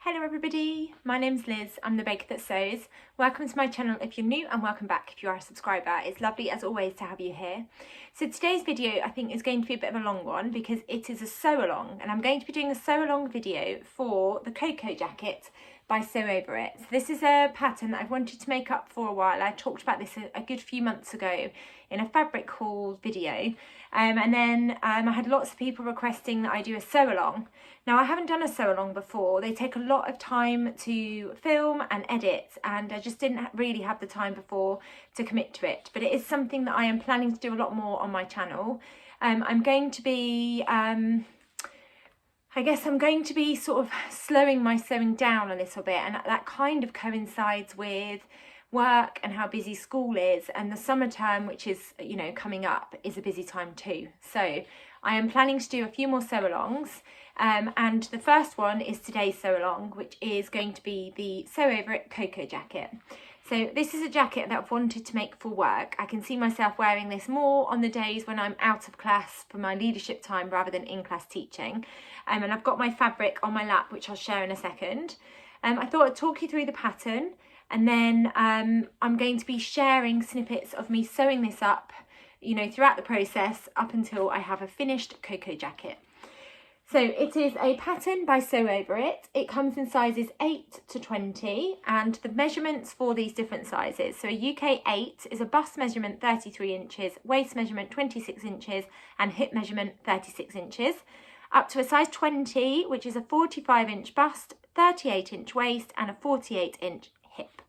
Hello everybody, my name's Liz, I'm the baker that sews. Welcome to my channel if you're new and welcome back if you are a subscriber. It's lovely as always to have you here. So today's video I think is going to be a bit of a long one because it is a sew along, and I'm going to be doing a sew along video for the Coco jacket by Sew Over It. So this is a pattern that I've wanted to make up for a while. I talked about this a good few months ago in a fabric haul video, and then I had lots of people requesting that I do a sew along. Now I haven't done a sew along before. They take a lot of time to film and edit, and I just didn't really have the time before to commit to it, but it is something that I am planning to do a lot more on my channel. I'm going to be I guess I'm going to be sort of slowing my sewing down a little bit, and that kind of coincides with work and how busy school is, and the summer term, which is, you know, coming up, is a busy time too. So I am planning to do a few more sew alongs, and the first one is today's sew along, which is going to be the Sew Over It Coco jacket. So this is a jacket that I've wanted to make for work. I can see myself wearing this more on the days when I'm out of class for my leadership time rather than in class teaching. And I've got my fabric on my lap, which I'll share in a second. I thought I'd talk you through the pattern, and then I'm going to be sharing snippets of me sewing this up, you know, throughout the process up until I have a finished Coco jacket. So it is a pattern by Sew Over It. It comes in sizes 8 to 20, and the measurements for these different sizes. So a UK 8 is a bust measurement 33 inches, waist measurement 26 inches, and hip measurement 36 inches. Up to a size 20, which is a 45-inch bust, 38-inch waist, and a 48-inch hip.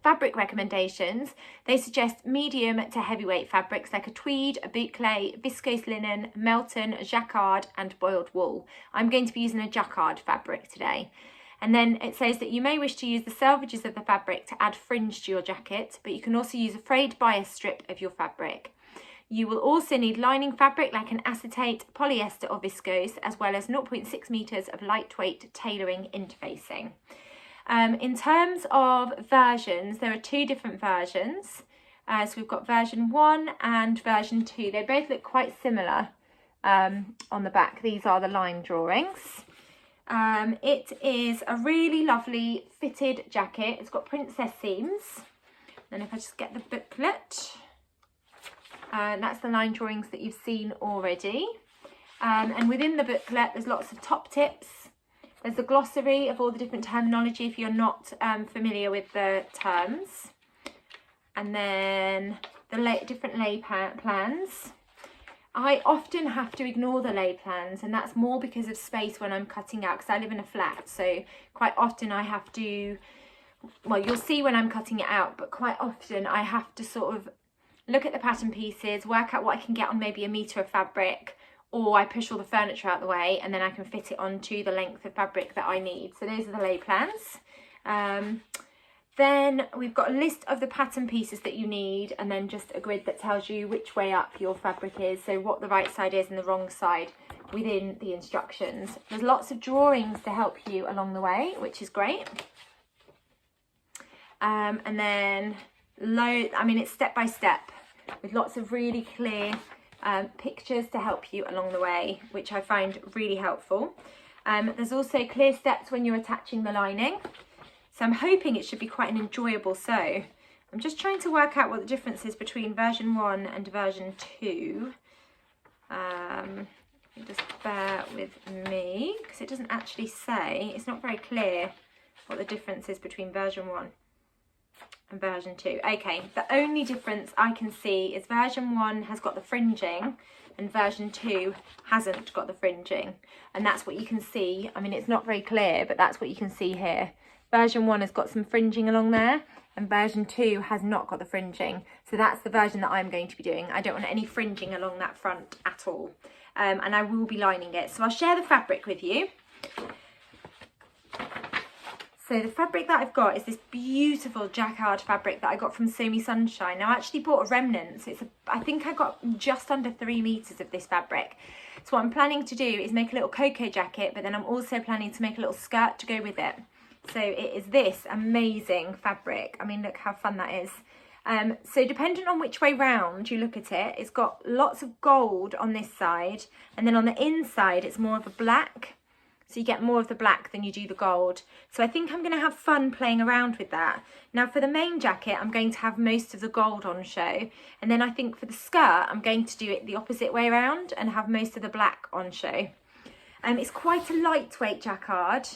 Fabric recommendations: they suggest medium to heavyweight fabrics like a tweed, a boucle, viscose linen, melton, jacquard, and boiled wool. I'm going to be using a jacquard fabric today. And then it says that you may wish to use the selvages of the fabric to add fringe to your jacket, but you can also use a frayed bias strip of your fabric. You will also need lining fabric like an acetate, polyester or viscose, as well as 0.6 meters of lightweight tailoring interfacing. In terms of versions, there are two different versions. So we've got version 1 and version 2. They both look quite similar on the back. These are the line drawings. It is a really lovely fitted jacket. It's got princess seams. And if I just get the booklet, that's the line drawings that you've seen already. And within the booklet, there's lots of top tips. There's a glossary of all the different terminology if you're not familiar with the terms. And then the different lay plans. I often have to ignore the lay plans, and that's more because of space when I'm cutting out, because I live in a flat. So quite often I have to, well, you'll see when I'm cutting it out, but quite often I have to sort of look at the pattern pieces, work out what I can get on maybe a metre of fabric, or I push all the furniture out of the way and then I can fit it onto the length of fabric that I need. So those are the lay plans. Then we've got a list of the pattern pieces that you need, and then just a grid that tells you which way up your fabric is, so what the right side is and the wrong side within the instructions. There's lots of drawings to help you along the way, which is great. And then it's step by step with lots of really clear pictures to help you along the way, which I find really helpful. There's also clear steps when you're attaching the lining, so I'm hoping it should be quite an enjoyable sew. I'm just trying to work out what the difference is between version 1 and version 2. Just bear with me because it doesn't actually say, it's not very clear what the difference is between version 1 and version 2. Okay, the only difference I can see is version 1 has got the fringing and version 2 hasn't got the fringing, and that's what you can see. I mean, it's not very clear, but that's what you can see here. Version 1 has got some fringing along there, and version 2 has not got the fringing. So that's the version that I'm going to be doing. I don't want any fringing along that front at all, and I will be lining it. So I'll share the fabric with you. So the fabric that I've got is this beautiful jacquard fabric that I got from Sew Me Sunshine. Now I actually bought a remnant, so I think I got just under 3 meters of this fabric. So what I'm planning to do is make a little Coco jacket, but then I'm also planning to make a little skirt to go with it. So it is this amazing fabric. I mean, look how fun that is. So depending on which way round you look at it, it's got lots of gold on this side, and then on the inside it's more of a black. so you get more of the black than you do the gold. So I think I'm going to have fun playing around with that. Now for the main jacket, I'm going to have most of the gold on show, and then I think for the skirt I'm going to do it the opposite way around and have most of the black on show. It's quite a lightweight jacquard.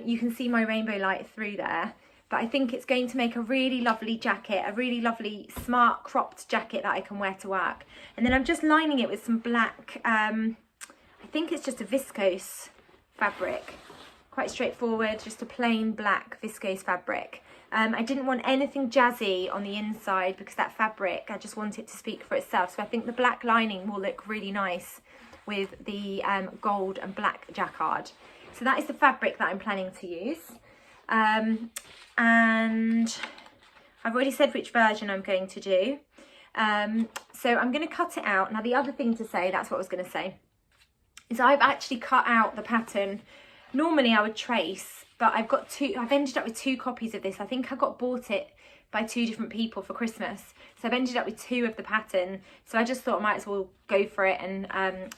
You can see my rainbow light through there, but I think it's going to make a really lovely jacket, a really lovely smart cropped jacket that I can wear to work. And then I'm just lining it with some black, I think it's just a viscose fabric, quite straightforward, just a plain black viscose fabric. I didn't want anything jazzy on the inside because that fabric, I just want it to speak for itself. So I think the black lining will look really nice with the gold and black jacquard. So that is the fabric that I'm planning to use. And I've already said which version I'm going to do. So I'm going to cut it out. Now the other thing to say, that's what I was going to say, is I've actually cut out the pattern. Normally I would trace, but I've ended up with 2 copies of this. I think I bought it by 2 different people for Christmas. So I've ended up with 2 of the pattern. So I just thought I might as well go for it and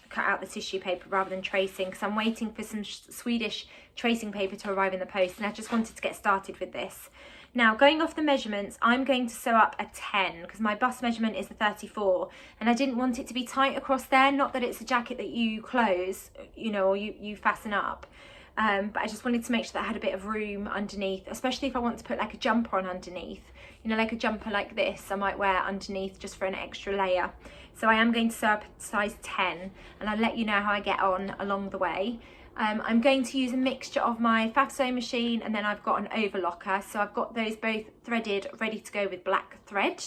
cut out the tissue paper rather than tracing, because I'm waiting for some Swedish tracing paper to arrive in the post, and I just wanted to get started with this. Now, going off the measurements, I'm going to sew up a 10 because my bust measurement is a 34, and I didn't want it to be tight across there. Not that it's a jacket that you close, you know, or you fasten up. But I just wanted to make sure that I had a bit of room underneath, especially if I want to put like a jumper on underneath, you know, like a jumper like this I might wear underneath just for an extra layer. So I am going to sew up size 10, and I'll let you know how I get on along the way. I'm going to use a mixture of my faff sewing machine, and then I've got an overlocker, so I've got those both threaded ready to go with black thread.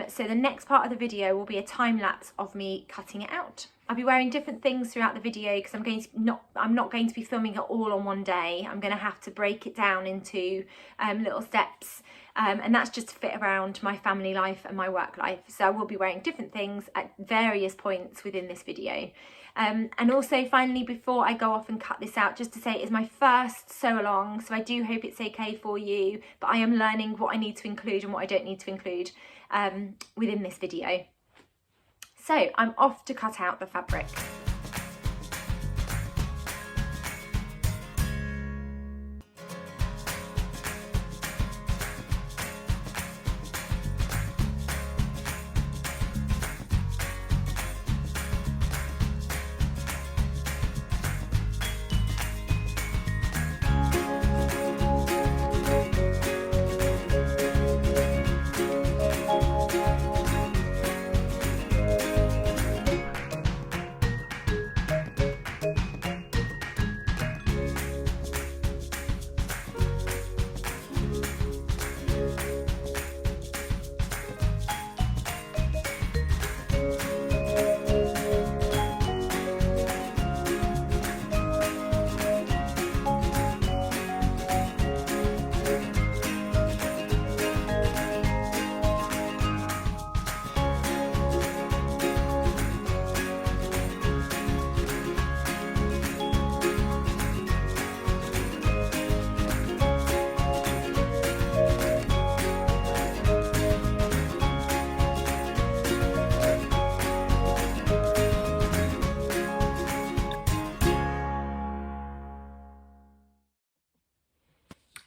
So the next part of the video will be a time lapse of me cutting it out. I'll be wearing different things throughout the video because I'm not going to be filming it all on one day. I'm going to have to break it down into little steps, and that's just to fit around my family life and my work life. So I will be wearing different things at various points within this video. And also finally, before I go off and cut this out, just to say it is my first sew along, so I do hope it's okay for you, but I am learning what I need to include and what I don't need to include within this video. So I'm off to cut out the fabric.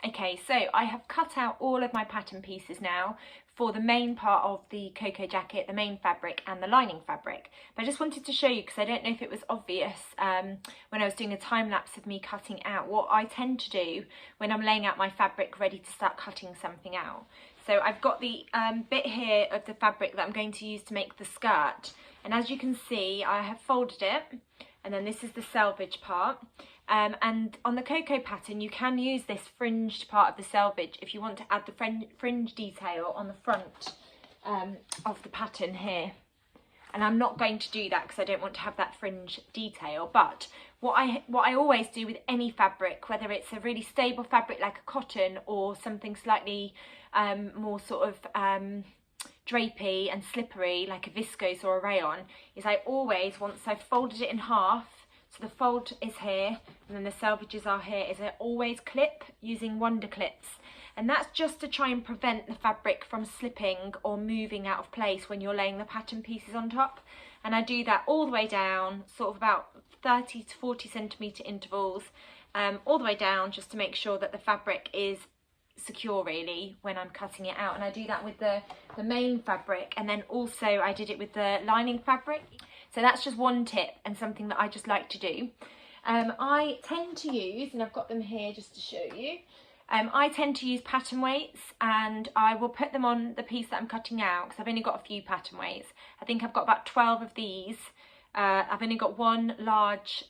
Okay, so I have cut out all of my pattern pieces now for the main part of the Coco jacket, the main fabric and the lining fabric. But I just wanted to show you, because I don't know if it was obvious when I was doing a time lapse of me cutting out, what I tend to do when I'm laying out my fabric ready to start cutting something out. So I've got the bit here of the fabric that I'm going to use to make the skirt. And as you can see, I have folded it, and then this is the selvage part. And on the Coco pattern, you can use this fringed part of the selvage if you want to add the fringe detail on the front of the pattern here. And I'm not going to do that because I don't want to have that fringe detail. But what I always do with any fabric, whether it's a really stable fabric like a cotton or something slightly more sort of drapey and slippery like a viscose or a rayon, is I always, once I've folded it in half, so the fold is here and then the selvages are here, is I always clip using wonder clips. And that's just to try and prevent the fabric from slipping or moving out of place when you're laying the pattern pieces on top. And I do that all the way down, sort of about 30 to 40 centimetre intervals all the way down, just to make sure that the fabric is secure really when I'm cutting it out. And I do that with the main fabric, and then also I did it with the lining fabric. So that's just one tip and something that I just like to do. I tend to use, and I've got them here just to show you, I tend to use pattern weights, and I will put them on the piece that I'm cutting out because I've only got a few pattern weights. I think I've got about 12 of these. I've only got one large,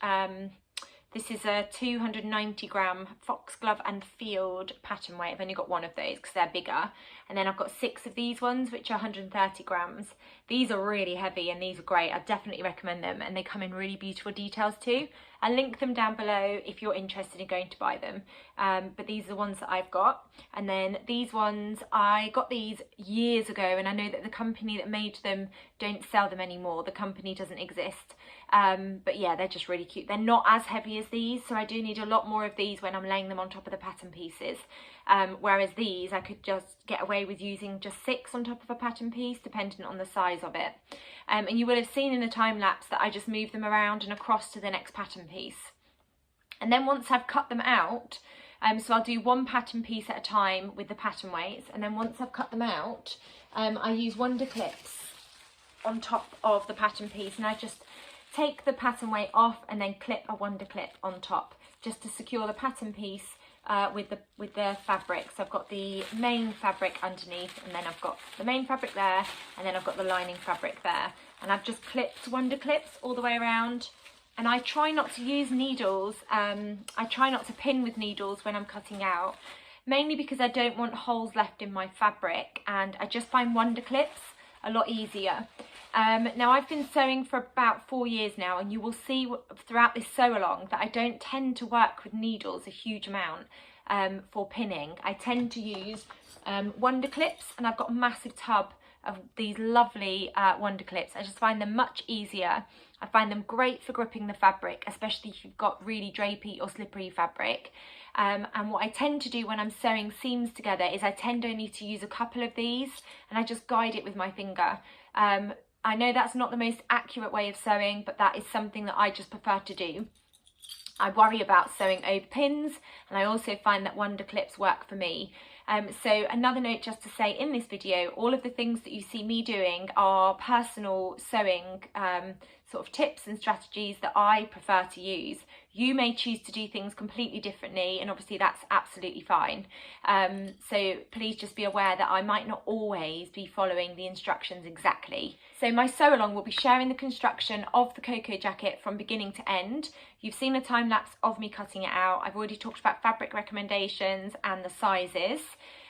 this is a 290 gram foxglove and field pattern weight. I've only got one of those because they're bigger. And then I've got 6 of these ones, which are 130 grams. These are really heavy and these are great. I definitely recommend them, and they come in really beautiful details too. I'll link them down below if you're interested in going to buy them. But these are the ones that I've got. And then these ones, I got these years ago, and I know that the company that made them don't sell them anymore. The company doesn't exist. But yeah, they're just really cute. They're not as heavy as these, so I do need a lot more of these when I'm laying them on top of the pattern pieces. Whereas these, I could just get away with using just 6 on top of a pattern piece, depending on the size of it. And you will have seen in the time lapse that I just move them around and across to the next pattern piece. And then once I've cut them out, so I'll do one pattern piece at a time with the pattern weights, and then once I've cut them out, I use wonder clips on top of the pattern piece, and I just take the pattern weight off and then clip a wonder clip on top just to secure the pattern piece with the fabric. So I've got the main fabric underneath, and then I've got the main fabric there, and then I've got the lining fabric there, and I've just clipped wonder clips all the way around. And I try not to use needles, I try not to pin with needles when I'm cutting out, mainly because I don't want holes left in my fabric, and I just find wonder clips a lot easier. Now I've been sewing for about 4 years now, and you will see throughout this sew along that I don't tend to work with needles a huge amount for pinning. I tend to use wonder clips, and I've got a massive tub of these lovely wonder clips. I just find them much easier. I find them great for gripping the fabric, especially if you've got really drapey or slippery fabric. And what I tend to do when I'm sewing seams together is I tend only to use a couple of these, and I just guide it with my finger. I know that's not the most accurate way of sewing, but that is something that I just prefer to do. I worry about sewing over pins, and I also find that wonder clips work for me. So another note just to say in this video, all of the things that you see me doing are personal sewing sort of tips and strategies that I prefer to use. You may choose to do things completely differently, and obviously that's absolutely fine. So please just be aware that I might not always be following the instructions exactly. So my sew along will be sharing the construction of the Coco jacket from beginning to end. You've seen a time lapse of me cutting it out. I've already talked about fabric recommendations and the sizes.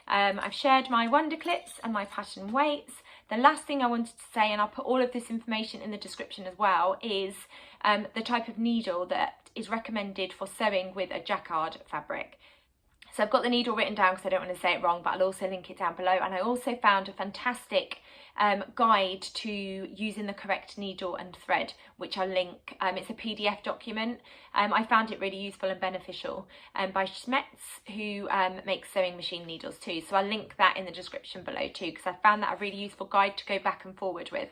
I've shared my wonder clips and my pattern weights. The last thing I wanted to say, and I'll put all of this information in the description as well, is the type of needle that is recommended for sewing with a jacquard fabric. So I've got the needle written down because I don't want to say it wrong, but I'll also link it down below. And I also found a fantastic guide to using the correct needle and thread, which I'll link. It's a PDF document. I found it really useful and beneficial by Schmetz, who makes sewing machine needles too. So I'll link that in the description below too, because I found that a really useful guide to go back and forward with,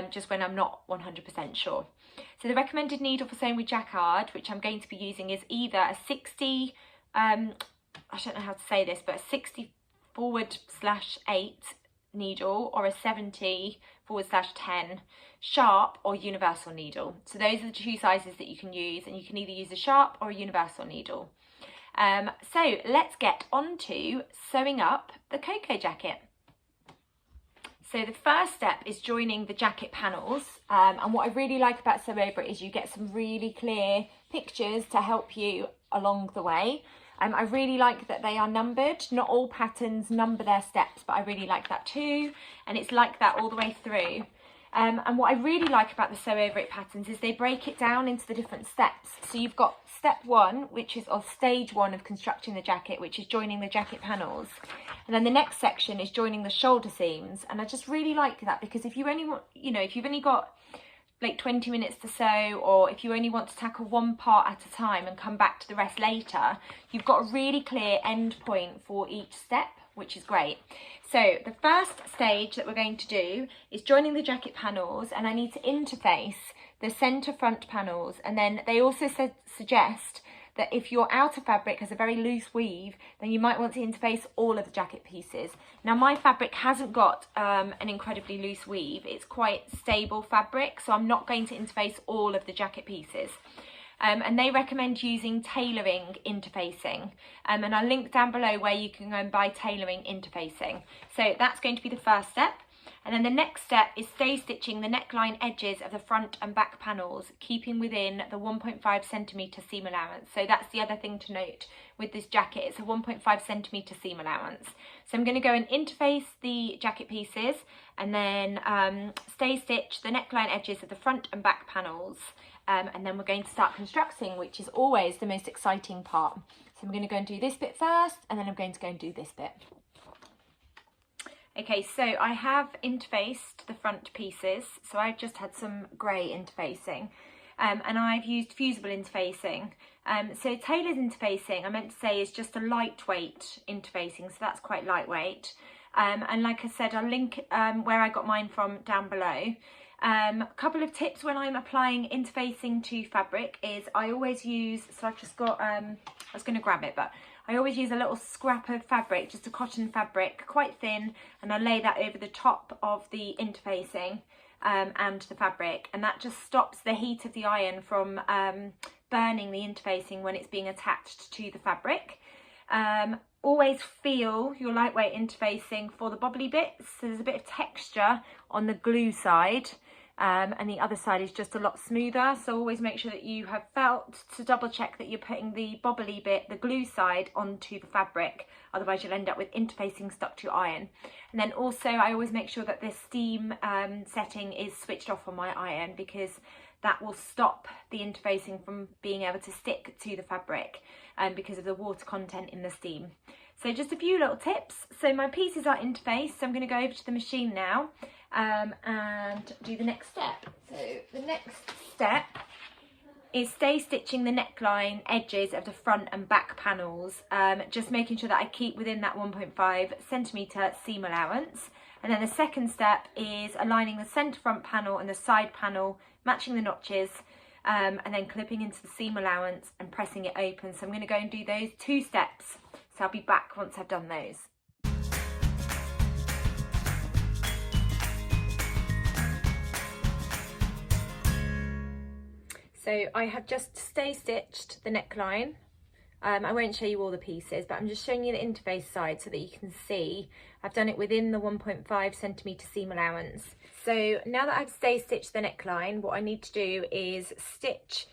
just when I'm not 100% sure. So the recommended needle for sewing with jacquard, which I'm going to be using, is either a 60, I don't know how to say this, but a 60/8 needle, or a 70/10 sharp or universal needle. So those are the 2 sizes that you can use, and you can either use a sharp or a universal needle. So let's get on to sewing up the Coco jacket. So the first step is joining the jacket panels, and what I really like about Sew Over is you get some really clear pictures to help you along the way. I really like that they are numbered. Not all patterns number their steps, but I really like that too, and it's like that all the way through. And what I really like about the Sew Over It patterns is they break it down into the different steps. So you've got step 1, which is stage 1 of constructing the jacket, which is joining the jacket panels. And then the next section is joining the shoulder seams. And I just really like that, because if you only want, if you've only got like 20 minutes to sew, or if you only want to tackle one part at a time and come back to the rest later, you've got a really clear end point for each step, which is great. So the first stage that we're going to do is joining the jacket panels, and I need to interface the centre front panels, and then they also suggest that if your outer fabric has a very loose weave, then you might want to interface all of the jacket pieces. Now my fabric hasn't got an incredibly loose weave, it's quite stable fabric, so I'm not going to interface all of the jacket pieces. And they recommend using tailoring interfacing, and I'll link down below where you can go and buy tailoring interfacing. So that's going to be the first step. And then the next step is stay stitching the neckline edges of the front and back panels, keeping within the 1.5 centimetre seam allowance. So that's the other thing to note with this jacket, it's a 1.5 centimetre seam allowance. So I'm going to go and interface the jacket pieces, and then stay stitch the neckline edges of the front and back panels. And then we're going to start constructing, which is always the most exciting part. So I'm going to go and do this bit first, and then I'm going to go and do this bit. Okay, so I have interfaced the front pieces, so I've just had some grey interfacing, and I've used fusible interfacing. So tailored interfacing, I meant to say, is just a lightweight interfacing, so that's quite lightweight. And like I said, I'll link where I got mine from down below. A couple of tips when I'm applying interfacing to fabric is I always use, so I've just got, I was going to grab it, but I always use a little scrap of fabric, just a cotton fabric, quite thin, and I lay that over the top of the interfacing and the fabric, and that just stops the heat of the iron from burning the interfacing when it's being attached to the fabric. Always feel your lightweight interfacing for the bobbly bits, so there's a bit of texture on the glue side, and the other side is just a lot smoother, so always make sure that you have felt to double check that you're putting the bobbly bit, the glue side, onto the fabric, otherwise you'll end up with interfacing stuck to your iron. And then also I always make sure that the steam setting is switched off on my iron, because that will stop the interfacing from being able to stick to the fabric because of the water content in the steam. So just a few little tips. So my pieces are interfaced, so I'm going to go over to the machine now and do the next step. So the next step is stay stitching the neckline edges of the front and back panels, just making sure that I keep within that 1.5 centimetre seam allowance. And then the second step is aligning the centre front panel and the side panel, matching the notches, and then clipping into the seam allowance and pressing it open. So I'm going to go and do those two steps. So I'll be back once I've done those. So I have just stay stitched the neckline. I won't show you all the pieces, but I'm just showing you the interface side so that you can see I've done it within the 1.5 centimetre seam allowance. So now that I've stay stitched the neckline, what I need to do is stitch,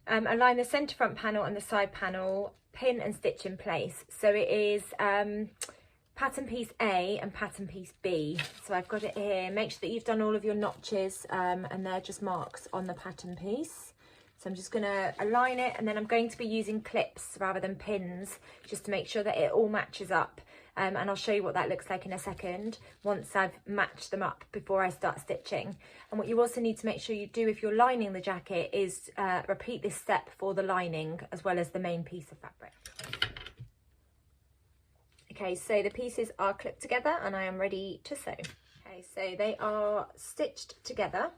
align the centre front panel and the side panel, pin and stitch in place. So it is pattern piece A and pattern piece B. So I've got it here. Make sure that you've done all of your notches, and they're just marks on the pattern piece. So I'm just going to align it, and then I'm going to be using clips rather than pins, just to make sure that it all matches up. And I'll show you what that looks like in a second once I've matched them up before I start stitching. And what you also need to make sure you do if you're lining the jacket is repeat this step for the lining as well as the main piece of fabric. Okay, so the pieces are clipped together and I am ready to sew. Okay, so they are stitched together.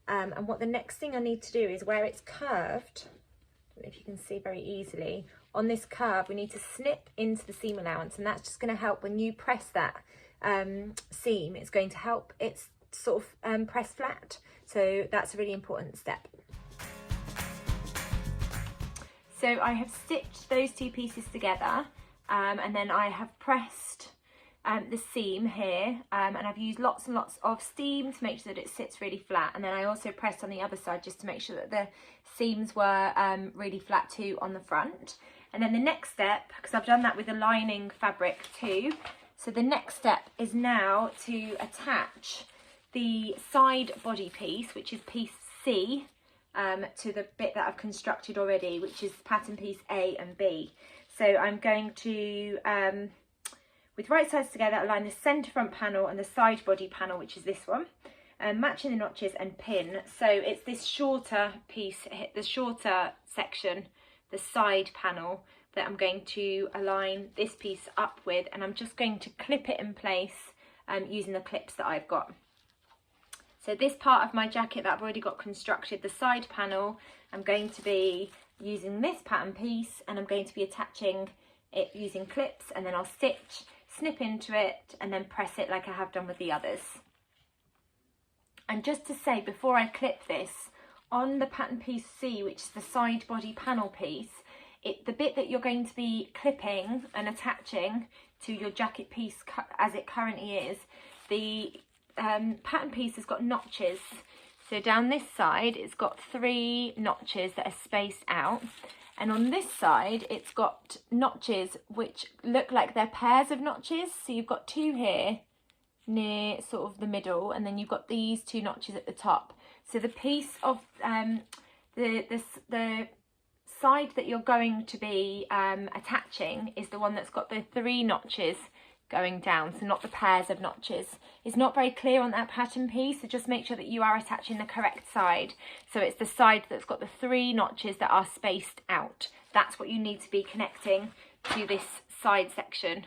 And what the next thing I need to do is where it's curved, I don't know if you can see very easily, on this curve we need to snip into the seam allowance, and that's just going to help when you press that seam, it's going to help it sort of press flat. So that's a really important step. So I have stitched those two pieces together, and then I have pressed the seam here, and I've used lots and lots of steam to make sure that it sits really flat, and then I also pressed on the other side just to make sure that the seams were really flat too on the front. And then the next step, because I've done that with the lining fabric too, so the next step is now to attach the side body piece, which is piece C, to the bit that I've constructed already, which is pattern piece A and B. So I'm going to with right sides together, align the centre front panel and the side body panel, which is this one, matching the notches and pin. So it's this shorter piece, the shorter section, the side panel, that I'm going to align this piece up with, and I'm just going to clip it in place using the clips that I've got. So this part of my jacket that I've already got constructed, the side panel, I'm going to be using this pattern piece and I'm going to be attaching it using clips, and then I'll stitch, snip into it and then press it like I have done with the others. And just to say, before I clip this, on the pattern piece C, which is the side body panel piece, the bit that you're going to be clipping and attaching to your jacket piece as it currently is, the pattern piece has got notches. So down this side it's got 3 notches that are spaced out, and on this side it's got notches which look like they're pairs of notches. So you've got 2 here near sort of the middle, and then you've got these 2 notches at the top. So the piece of the side that you're going to be attaching is the one that's got the 3 notches going down, so not the pairs of notches. It's not very clear on that pattern piece, so just make sure that you are attaching the correct side. So it's the side that's got the 3 notches that are spaced out. That's what you need to be connecting to this side section.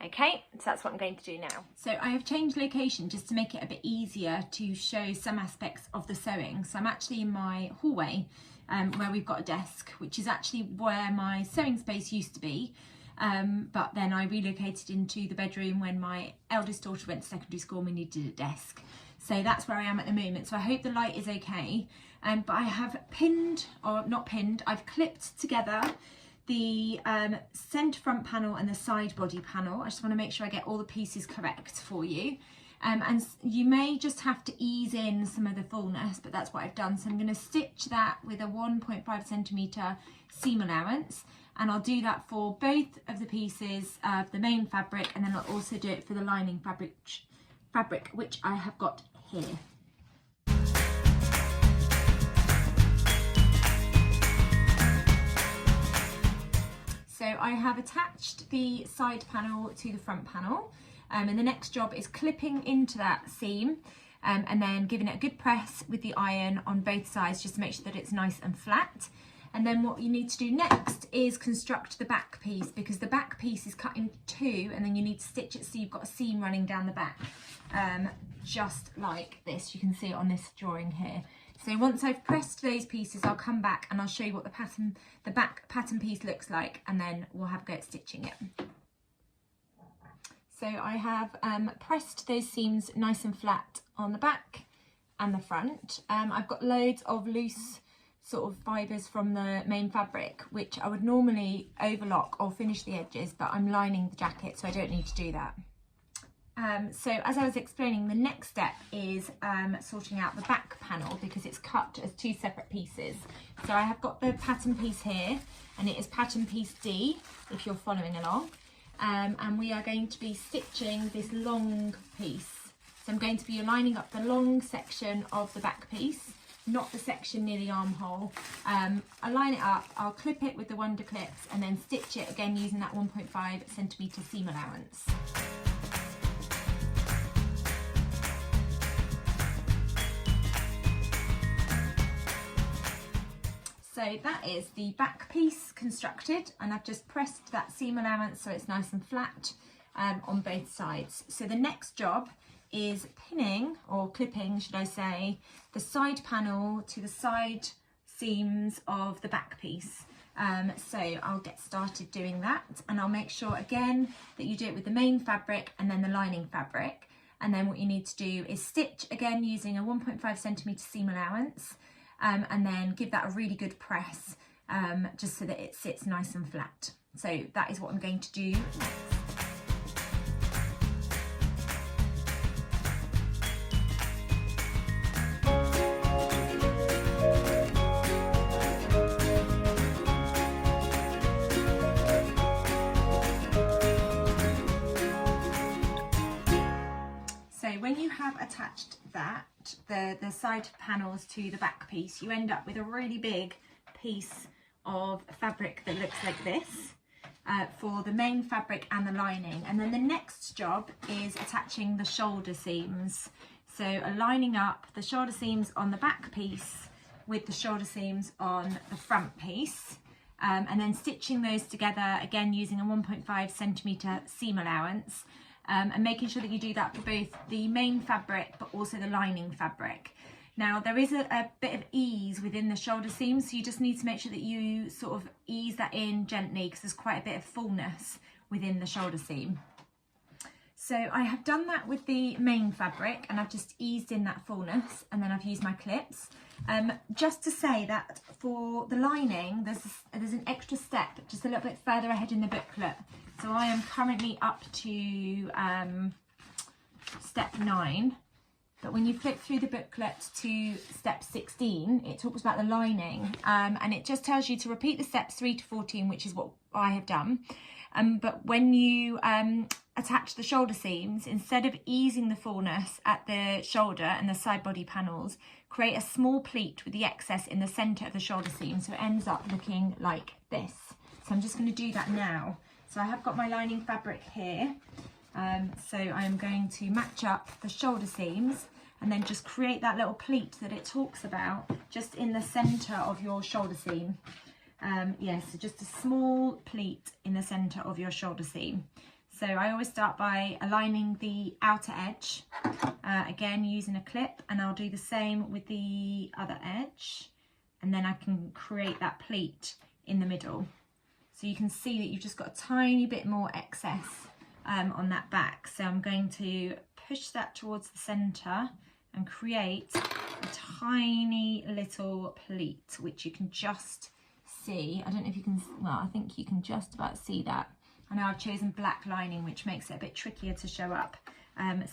Okay, so that's what I'm going to do now. So I have changed location just to make it a bit easier to show some aspects of the sewing. So I'm actually in my hallway where we've got a desk, which is actually where my sewing space used to be. But then I relocated into the bedroom when my eldest daughter went to secondary school and we needed a desk. So that's where I am at the moment. So I hope the light is okay. But I have pinned, or not pinned, I've clipped together the centre front panel and the side body panel. I just want to make sure I get all the pieces correct for you. And you may just have to ease in some of the fullness, but that's what I've done. So I'm going to stitch that with a 1.5 centimetre seam allowance, and I'll do that for both of the pieces of the main fabric, and then I'll also do it for the lining fabric which I have got here. So I have attached the side panel to the front panel, and the next job is clipping into that seam and then giving it a good press with the iron on both sides just to make sure that it's nice and flat. And then what you need to do next is construct the back piece, because the back piece is cut in 2 and then you need to stitch it so you've got a seam running down the back, just like this. You can see it on this drawing here. So once I've pressed those pieces, I'll come back and I'll show you what the back pattern piece looks like, and then we'll have a go at stitching it. So I have pressed those seams nice and flat on the back and the front. I've got loads of loose sort of fibres from the main fabric, which I would normally overlock or finish the edges, but I'm lining the jacket so I don't need to do that. So as I was explaining, the next step is sorting out the back panel, because it's cut as 2 separate pieces. So I have got the pattern piece here, and it is pattern piece D if you're following along, and we are going to be stitching this long piece. So I'm going to be lining up the long section of the back piece, not the section near the armhole. I'll line it up, I'll clip it with the Wonder Clips, and then stitch it again using that 1.5 centimetre seam allowance. So that is the back piece constructed, and I've just pressed that seam allowance so it's nice and flat on both sides. So the next job is pinning, or clipping should I say, the side panel to the side seams of the back piece. So I'll get started doing that, and I'll make sure again that you do it with the main fabric and then the lining fabric. And then what you need to do is stitch again using a 1.5 centimetre seam allowance, and then give that a really good press, just so that it sits nice and flat. So that is what I'm going to do next. So when you have attached that, the side panels to the back piece, you end up with a really big piece of fabric that looks like this for the main fabric and the lining. And then the next job is attaching the shoulder seams. So lining up the shoulder seams on the back piece with the shoulder seams on the front piece, and then stitching those together again using a 1.5 centimetre seam allowance. and making sure that you do that for both the main fabric but also the lining fabric. Now there is a bit of ease within the shoulder seam, so you just need to make sure that you sort of ease that in gently, because there's quite a bit of fullness within the shoulder seam. So I have done that with the main fabric, and I've just eased in that fullness, and then I've used my clips. Just to say that for the lining, there's an extra step just a little bit further ahead in the booklet. So I am currently up to step 9. But when you flip through the booklet to step 16, it talks about the lining, and it just tells you to repeat the steps 3 to 14, which is what I have done. But when you attach the shoulder seams, instead of easing the fullness at the shoulder and the side body panels, create a small pleat with the excess in the centre of the shoulder seam, so it ends up looking like this. So I'm just going to do that now. So I have got my lining fabric here. So I'm going to match up the shoulder seams and then just create that little pleat that it talks about just in the centre of your shoulder seam. Yes, so just a small pleat in the centre of your shoulder seam. So I always start by aligning the outer edge, again using a clip, and I'll do the same with the other edge, and then I can create that pleat in the middle. So you can see that you've just got a tiny bit more excess on that back. So I'm going to push that towards the centre and create a tiny little pleat, which you can just see. I don't know if you can, well, I think you can just about see that. I know I've chosen black lining, which makes it a bit trickier to show up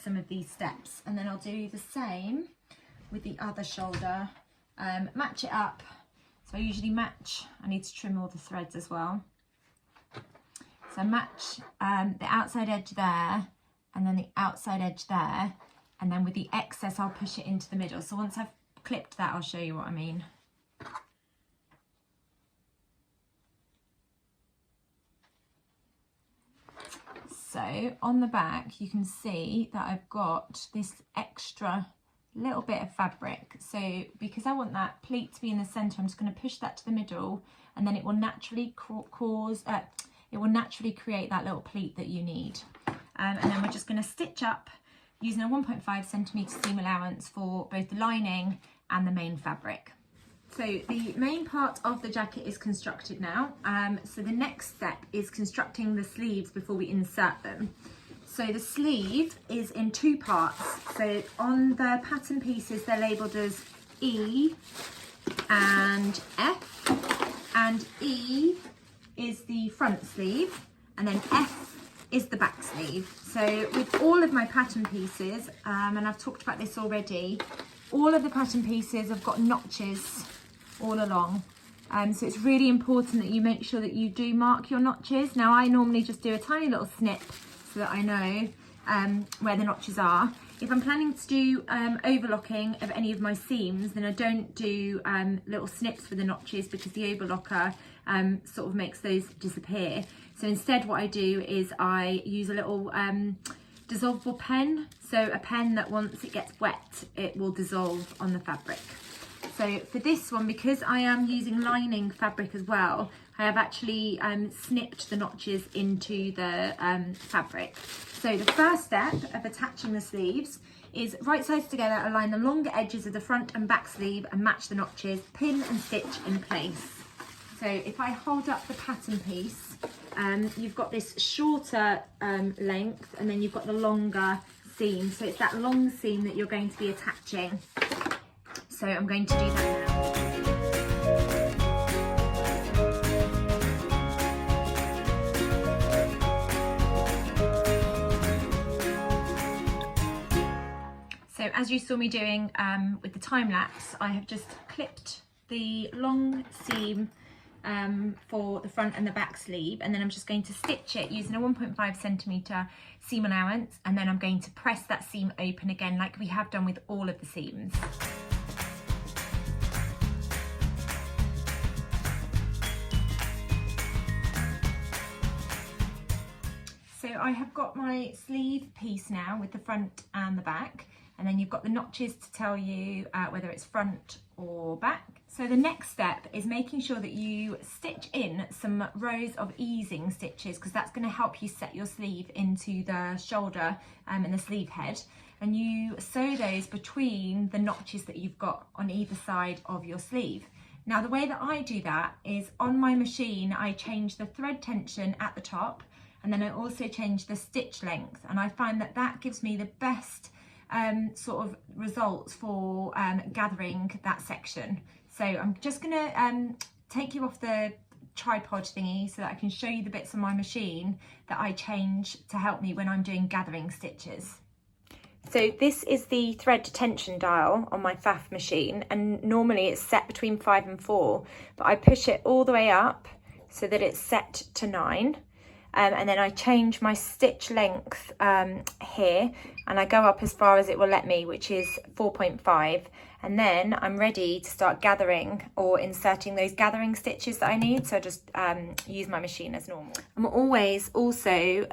some of these steps. And then I'll do the same with the other shoulder, match it up. So I usually match, I need to trim all the threads as well. So match the outside edge there, and then the outside edge there, and then with the excess I'll push it into the middle. So once I've clipped that, I'll show you what I mean. So on the back you can see that I've got this extra little bit of fabric. So because I want that pleat to be in the centre, I'm just going to push that to the middle, and then it will naturally create that little pleat that you need. And then we're just going to stitch up using a 1.5 centimetre seam allowance for both the lining and the main fabric. So the main part of the jacket is constructed now. So the next step is constructing the sleeves before we insert them. So the sleeve is in 2 parts. So on the pattern pieces, they're labelled as E and F, and E is the front sleeve, and then F is the back sleeve. So with all of my pattern pieces, and I've talked about this already, all of the pattern pieces have got notches all along. So it's really important that you make sure that you do mark your notches. Now I normally just do a tiny little snip so that I know where the notches are. If I'm planning to do overlocking of any of my seams, then I don't do little snips for the notches, because the overlocker sort of makes those disappear. So instead what I do is I use a little dissolvable pen, so a pen that once it gets wet it will dissolve on the fabric. So for this one, because I am using lining fabric as well, I have actually snipped the notches into the fabric. So the first step of attaching the sleeves is right sides together, align the longer edges of the front and back sleeve and match the notches, pin and stitch in place. So if I hold up the pattern piece, you've got this shorter length, and then you've got the longer seam. So it's that long seam that you're going to be attaching. So I'm going to do that now. So as you saw me doing with the time lapse, I have just clipped the long seam for the front and the back sleeve, and then I'm just going to stitch it using a 1.5 centimetre seam allowance, and then I'm going to press that seam open again like we have done with all of the seams. So I have got my sleeve piece now with the front and the back, and then you've got the notches to tell you whether it's front or back. So the next step is making sure that you stitch in some rows of easing stitches, because that's going to help you set your sleeve into the shoulder and the sleeve head. And you sew those between the notches that you've got on either side of your sleeve. Now the way that I do that is on my machine I change the thread tension at the top, and then I also change the stitch length, and I find that that gives me the best sort of results for gathering that section. So I'm just going to take you off the tripod thingy so that I can show you the bits on my machine that I change to help me when I'm doing gathering stitches. So this is the thread tension dial on my FAF machine, and normally it's set between 5 and 4, but I push it all the way up so that it's set to 9. And then I change my stitch length here, and I go up as far as it will let me, which is 4.5, and then I'm ready to start gathering or inserting those gathering stitches that I need. So I just use my machine as normal. I'm always also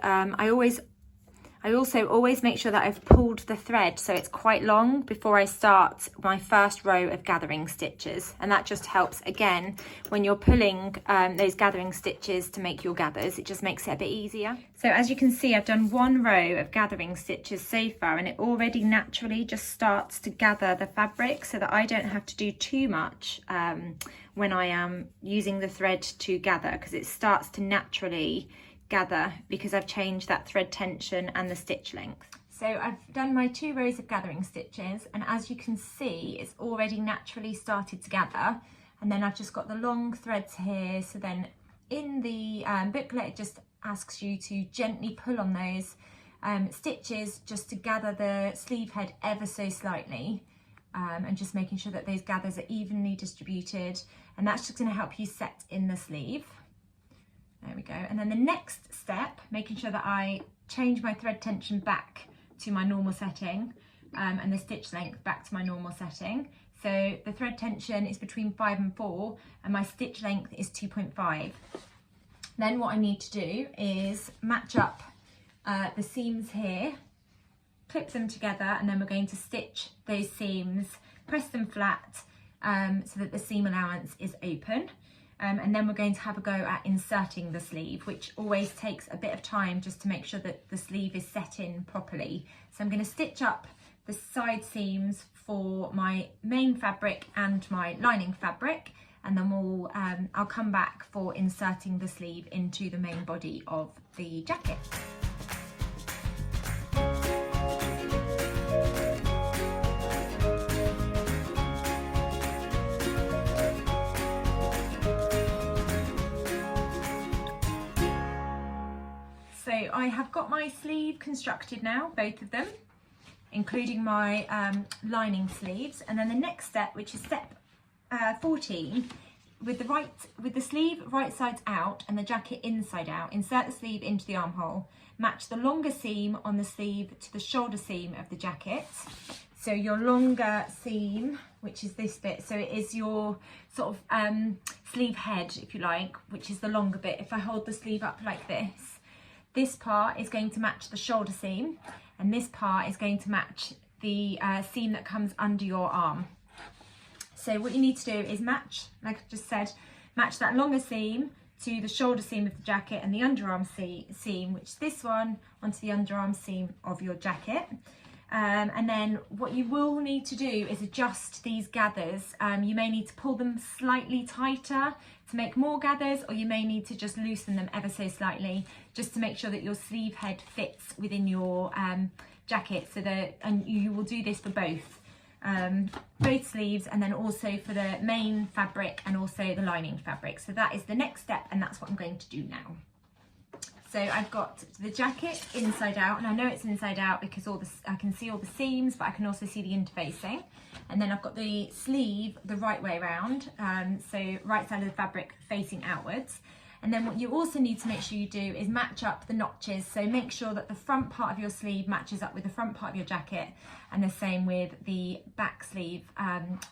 I also always make sure that I've pulled the thread so it's quite long before I start my first row of gathering stitches, and that just helps again when you're pulling those gathering stitches to make your gathers. It just makes it a bit easier. So as you can see, I've done one row of gathering stitches so far, and it already naturally just starts to gather the fabric so that I don't have to do too much when I am using the thread to gather, because it starts to naturally gather because I've changed that thread tension and the stitch length. So I've done my 2 rows of gathering stitches, and as you can see it's already naturally started to gather, and then I've just got the long threads here. So then in the booklet it just asks you to gently pull on those stitches just to gather the sleeve head ever so slightly, and just making sure that those gathers are evenly distributed, and that's just going to help you set in the sleeve. There we go. And then the next step, making sure that I change my thread tension back to my normal setting, and the stitch length back to my normal setting. So the thread tension is between 5 and 4, and my stitch length is 2.5. Then what I need to do is match up the seams here, clip them together, and then we're going to stitch those seams, press them flat so that the seam allowance is open. And then we're going to have a go at inserting the sleeve, which always takes a bit of time just to make sure that the sleeve is set in properly. So I'm going to stitch up the side seams for my main fabric and my lining fabric, and then I'll come back for inserting the sleeve into the main body of the jacket. So I have got my sleeve constructed now, both of them, including my lining sleeves. And then the next step, which is step 14, with the sleeve right sides out and the jacket inside out, insert the sleeve into the armhole. Match the longer seam on the sleeve to the shoulder seam of the jacket. So your longer seam, which is this bit, so it is your sort of sleeve head, if you like, which is the longer bit. If I hold the sleeve up like this part is going to match the shoulder seam, and this part is going to match the seam that comes under your arm. So what you need to do is match, like I just said, match that longer seam to the shoulder seam of the jacket and the underarm seam, which is this one, onto the underarm seam of your jacket. And then what you will need to do is adjust these gathers. You may need to pull them slightly tighter to make more gathers, or you may need to just loosen them ever so slightly just to make sure that your sleeve head fits within your jacket. And you will do this for both sleeves, and then also for the main fabric and also the lining fabric. So that is the next step, and that's what I'm going to do now. So I've got the jacket inside out, and I know it's inside out because I can see all the seams, but I can also see the interfacing. And then I've got the sleeve the right way around, so right side of the fabric facing outwards. And then what you also need to make sure you do is match up the notches. So make sure that the front part of your sleeve matches up with the front part of your jacket, and the same with the back sleeve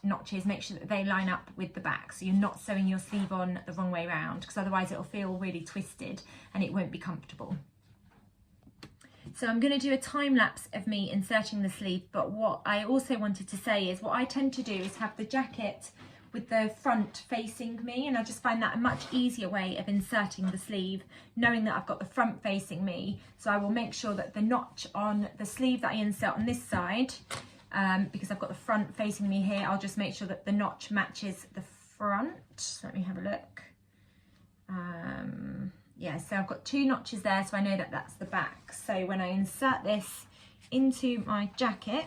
notches. Make sure that they line up with the back, so you're not sewing your sleeve on the wrong way around, because otherwise it'll feel really twisted and it won't be comfortable. So I'm going to do a time lapse of me inserting the sleeve, but what I also wanted to say is what I tend to do is have the jacket with the front facing me, and I just find that a much easier way of inserting the sleeve, knowing that I've got the front facing me. So I will make sure that the notch on the sleeve that I insert on this side, because I've got the front facing me here, I'll just make sure that the notch matches the front. So let me have a look. Yeah, so I've got 2 notches there, so I know that that's the back. So when I insert this into my jacket,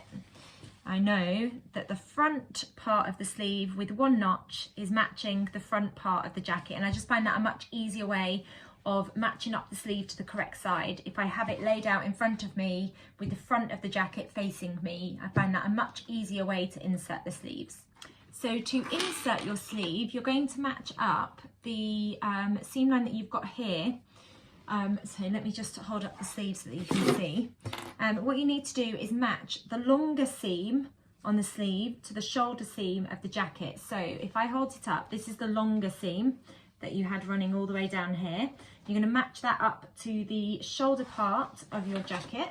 I know that the front part of the sleeve with 1 notch is matching the front part of the jacket, and I just find that a much easier way of matching up the sleeve to the correct side. If I have it laid out in front of me with the front of the jacket facing me, I find that a much easier way to insert the sleeves. So to insert your sleeve, you're going to match up the seam line that you've got here. So let me just hold up the sleeve so that you can see. What you need to do is match the longer seam on the sleeve to the shoulder seam of the jacket. So if I hold it up, this is the longer seam that you had running all the way down here. You're going to match that up to the shoulder part of your jacket.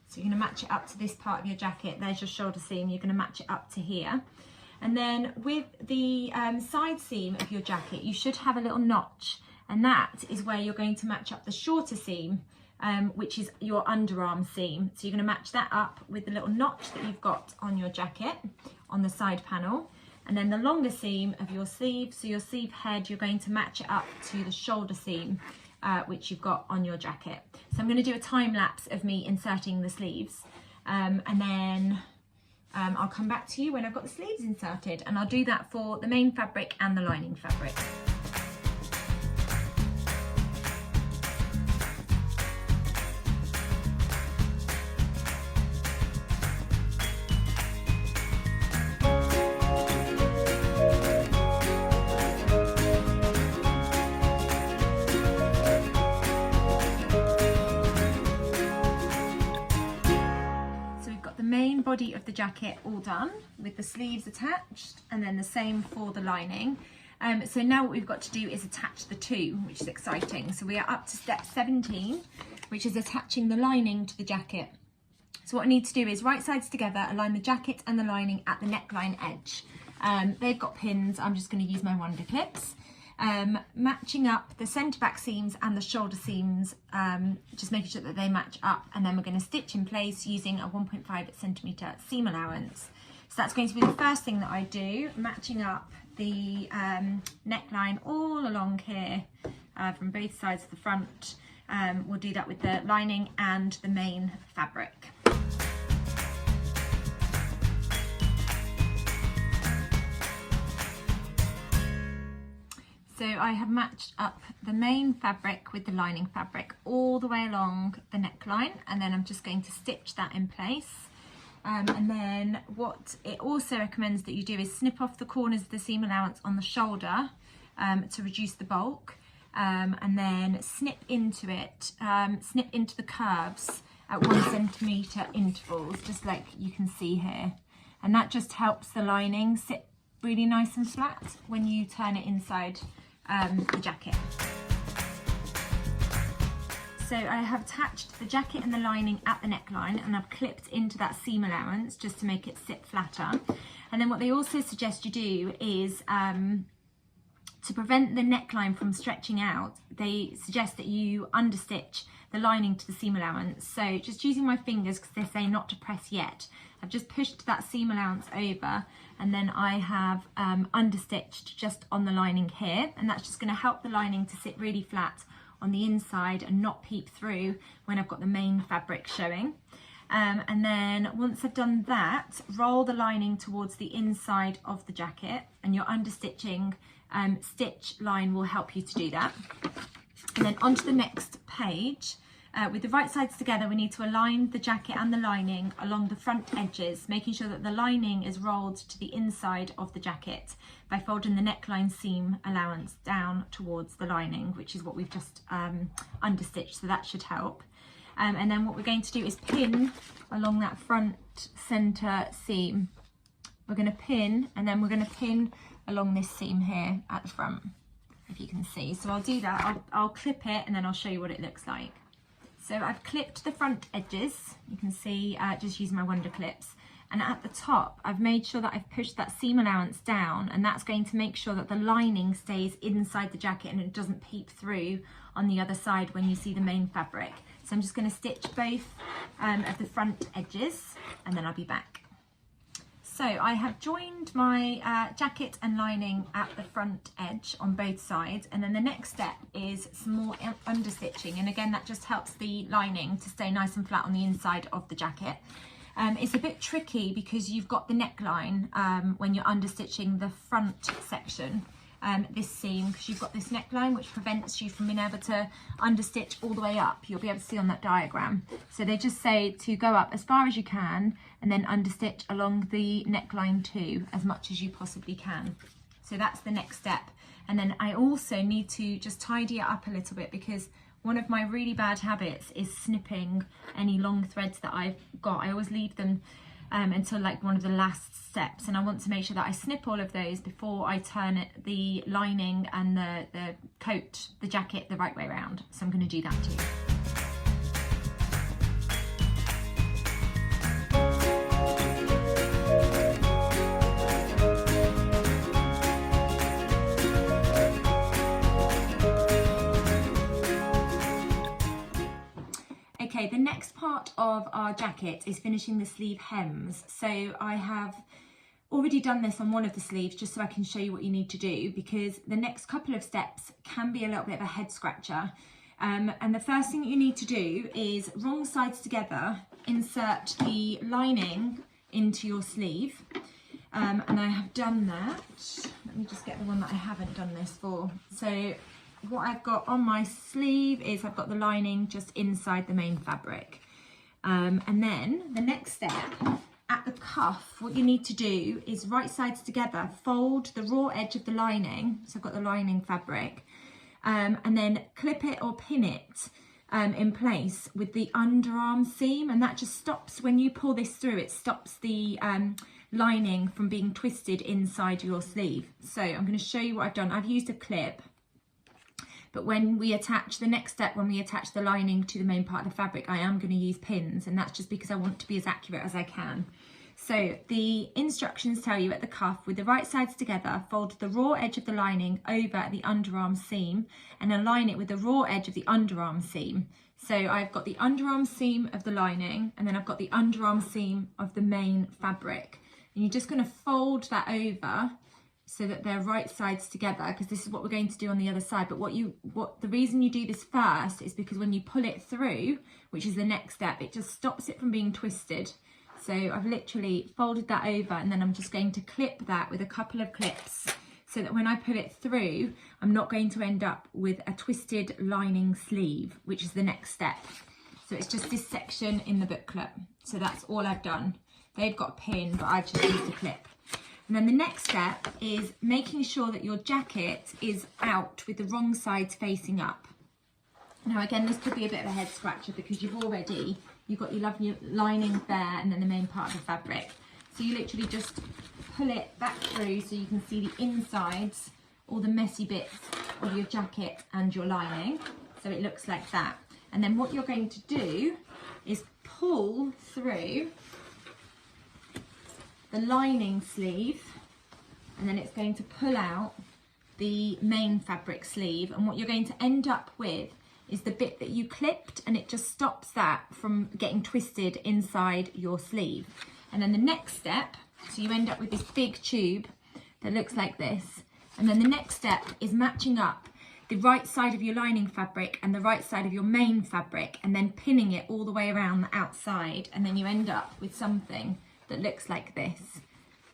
So you're going to match it up to this part of your jacket. There's your shoulder seam. You're going to match it up to here. And then with the side seam of your jacket, you should have a little notch, and that is where you're going to match up the shorter seam, which is your underarm seam. So you're going to match that up with the little notch that you've got on your jacket on the side panel, and then the longer seam of your sleeve, so your sleeve head, you're going to match it up to the shoulder seam, which you've got on your jacket. So I'm going to do a time lapse of me inserting the sleeves, and then I'll come back to you when I've got the sleeves inserted, and I'll do that for the main fabric and the lining fabric. Body of the jacket all done with the sleeves attached, and then the same for the lining. So now what we've got to do is attach the 2, which is exciting. So we are up to step 17, which is attaching the lining to the jacket. So what I need to do is right sides together, align the jacket and the lining at the neckline edge. They've got pins, I'm just going to use my wonder clips. Matching up the centre back seams and the shoulder seams, just making sure that they match up, and then we're going to stitch in place using a 1.5 centimetre seam allowance. So that's going to be the first thing that I do, matching up the neckline all along here from both sides of the front. We'll do that with the lining and the main fabric. So I have matched up the main fabric with the lining fabric all the way along the neckline, and then I'm just going to stitch that in place. And then what it also recommends that you do is snip off the corners of the seam allowance on the shoulder to reduce the bulk, and then snip into it, snip into the curves at 1 centimetre intervals, just like you can see here. And that just helps the lining sit really nice and flat when you turn it inside the jacket. So I have attached the jacket and the lining at the neckline, and I've clipped into that seam allowance just to make it sit flatter. And then what they also suggest you do is to prevent the neckline from stretching out, they suggest that you understitch the lining to the seam allowance. So just using my fingers, because they say not to press yet, I've just pushed that seam allowance over, and then I have understitched just on the lining here, and that's just going to help the lining to sit really flat on the inside and not peep through when I've got the main fabric showing. And then once I've done that, roll the lining towards the inside of the jacket, and your understitching stitch line will help you to do that. And then onto the next page. With the right sides together, we need to align the jacket and the lining along the front edges, making sure that the lining is rolled to the inside of the jacket by folding the neckline seam allowance down towards the lining, which is what we've just understitched, so that should help. And then what we're going to do is pin along that front centre seam. We're going to pin, and then we're going to pin along this seam here at the front, if you can see. So I'll do that, I'll clip it, and then I'll show you what it looks like. So I've clipped the front edges, you can see, just using my wonder clips, and at the top I've made sure that I've pushed that seam allowance down, and that's going to make sure that the lining stays inside the jacket and it doesn't peep through on the other side when you see the main fabric. So I'm just going to stitch both of the front edges and then I'll be back. So I have joined my jacket and lining at the front edge on both sides, and then the next step is some more understitching, and again that just helps the lining to stay nice and flat on the inside of the jacket. It's a bit tricky because you've got the neckline when you're understitching the front section, this seam, because you've got this neckline which prevents you from being able to understitch all the way up. You'll be able to see on that diagram. So they just say to go up as far as you can and then understitch along the neckline too, as much as you possibly can. So that's the next step. And then I also need to just tidy it up a little bit, because one of my really bad habits is snipping any long threads that I've got. I always leave them until like one of the last steps, and I want to make sure that I snip all of those before I turn it, the lining and the coat, the jacket, the right way around. So I'm going to do that too. Okay, the next part of our jacket is finishing the sleeve hems. So I have already done this on one of the sleeves just so I can show you what you need to do, because the next couple of steps can be a little bit of a head scratcher. And the first thing that you need to do is, wrong sides together, insert the lining into your sleeve. And I have done that. Let me just get the one that I haven't done this for. So what I've got on my sleeve is I've got the lining just inside the main fabric. And then the next step, at the cuff, what you need to do is right sides together, fold the raw edge of the lining, so I've got the lining fabric, and then clip it or pin it in place with the underarm seam, and that just stops, when you pull this through, it stops the lining from being twisted inside your sleeve. So I'm going to show you what I've done. I've used a clip. But when we attach, the next step, when we attach the lining to the main part of the fabric, I am going to use pins, and that's just because I want to be as accurate as I can. So the instructions tell you at the cuff, with the right sides together, fold the raw edge of the lining over the underarm seam and align it with the raw edge of the underarm seam. So I've got the underarm seam of the lining, and then I've got the underarm seam of the main fabric. And you're just going to fold that over so that they're right sides together, because this is what we're going to do on the other side. But the reason you do this first is because when you pull it through, which is the next step, it just stops it from being twisted. So I've literally folded that over, and then I'm just going to clip that with a couple of clips so that when I pull it through, I'm not going to end up with a twisted lining sleeve, which is the next step. So it's just this section in the booklet. So that's all I've done. They've got a pin, but I've just used a clip. And then the next step is making sure that your jacket is out with the wrong sides facing up. Now again, this could be a bit of a head scratcher because you've got your lovely lining there and then the main part of the fabric. So you literally just pull it back through so you can see the insides, all the messy bits of your jacket and your lining. So it looks like that. And then what you're going to do is pull through the lining sleeve, and then it's going to pull out the main fabric sleeve, and what you're going to end up with is the bit that you clipped, and it just stops that from getting twisted inside your sleeve. And then the next step, so you end up with this big tube that looks like this, and then the next step is matching up the right side of your lining fabric and the right side of your main fabric, and then pinning it all the way around the outside, and then you end up with something that looks like this.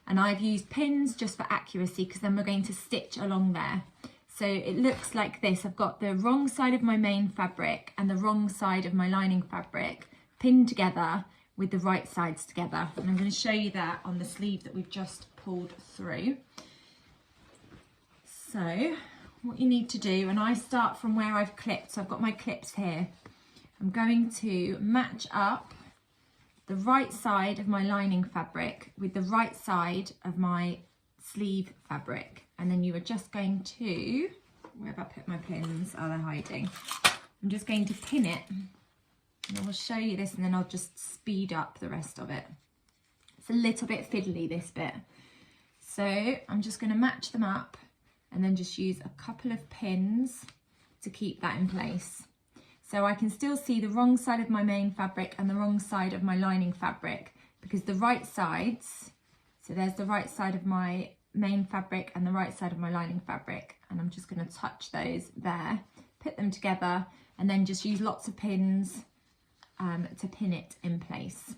And I've used pins just for accuracy, because then we're going to stitch along there. So it looks like this. I've got the wrong side of my main fabric and the wrong side of my lining fabric pinned together with the right sides together. And I'm going to show you that on the sleeve that we've just pulled through. So what you need to do, and I start from where I've clipped, so I've got my clips here. I'm going to match up the right side of my lining fabric with the right side of my sleeve fabric, and then you are just going to, where have I put my pins? Oh, they're hiding. I'm just going to pin it, and I will show you this, and then I'll just speed up the rest of it. a little bit fiddly, this bit. So I'm just going to match them up and then just use a couple of pins to keep that in place. So I can still see the wrong side of my main fabric and the wrong side of my lining fabric, because the right sides, so there's the right side of my main fabric and the right side of my lining fabric, and I'm just going to touch those there, put them together, and then just use lots of pins to pin it in place.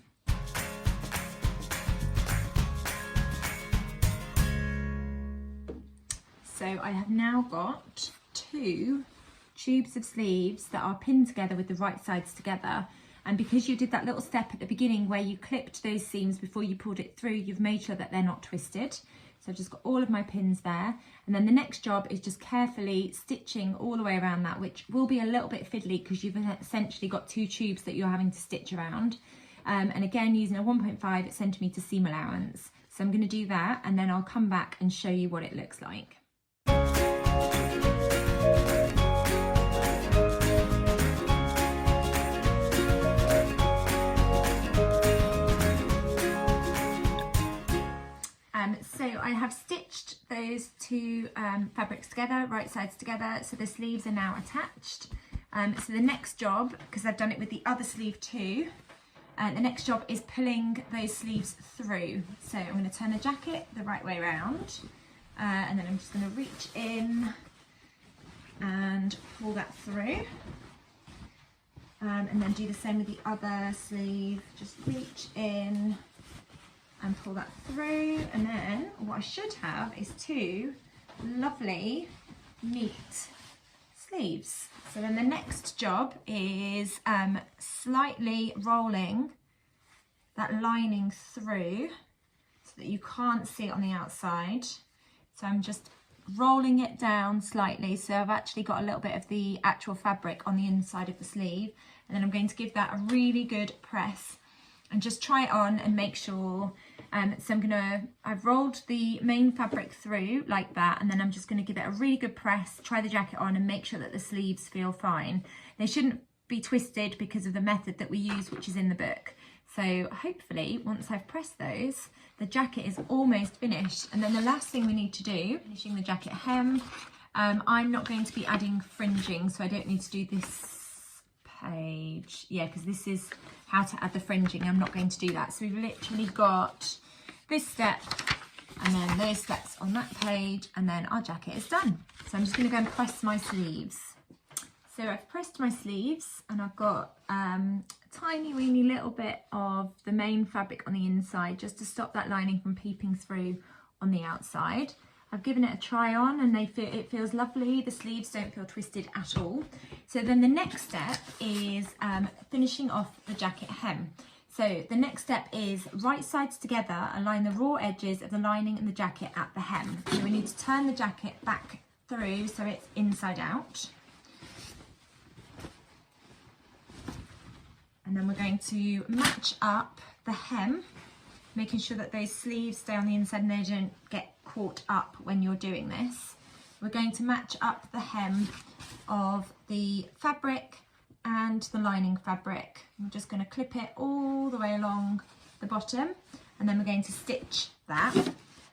So I have now got 2 tubes of sleeves that are pinned together with the right sides together, and because you did that little step at the beginning where you clipped those seams before you pulled it through, you've made sure that they're not twisted. So I've just got all of my pins there, and then the next job is just carefully stitching all the way around that, which will be a little bit fiddly because you've essentially got 2 tubes that you're having to stitch around, and again using a 1.5 centimetre seam allowance. So I'm going to do that, and then I'll come back and show you what it looks like. So I have stitched those 2 fabrics together, right sides together, so the sleeves are now attached. So the next job, because I've done it with the other sleeve too, the next job is pulling those sleeves through. So I'm going to turn the jacket the right way around, and then I'm just going to reach in and pull that through, and then do the same with the other sleeve, just reach in and pull that through, and then what I should have is 2 lovely neat sleeves. So then the next job is slightly rolling that lining through so that you can't see it on the outside. So I'm just rolling it down slightly, so I've actually got a little bit of the actual fabric on the inside of the sleeve, and then I'm going to give that a really good press and just try it on and make sure. So I've rolled the main fabric through like that, and then I'm just going to give it a really good press, try the jacket on, and make sure that the sleeves feel fine. They shouldn't be twisted because of the method that we use, which is in the book. So hopefully once I've pressed those, the jacket is almost finished. And then the last thing we need to do, finishing the jacket hem. I'm not going to be adding fringing, so I don't need to do this page, yeah, because this is how to add the fringing. I'm not going to do that. So we've literally got this step and then those steps on that page, and then our jacket is done. So I'm just going to go and press my sleeves. So I've pressed my sleeves, and I've got a tiny weeny little bit of the main fabric on the inside just to stop that lining from peeping through on the outside. I've given it a try on, and it feels lovely. The sleeves don't feel twisted at all. So then the next step is finishing off the jacket hem. So the next step is right sides together, align the raw edges of the lining and the jacket at the hem. So we need to turn the jacket back through so it's inside out. And then we're going to match up the hem, making sure that those sleeves stay on the inside and they don't get caught up when you're doing this. We're going to match up the hem of the fabric and the lining fabric. I'm just going to clip it all the way along the bottom, and then we're going to stitch that.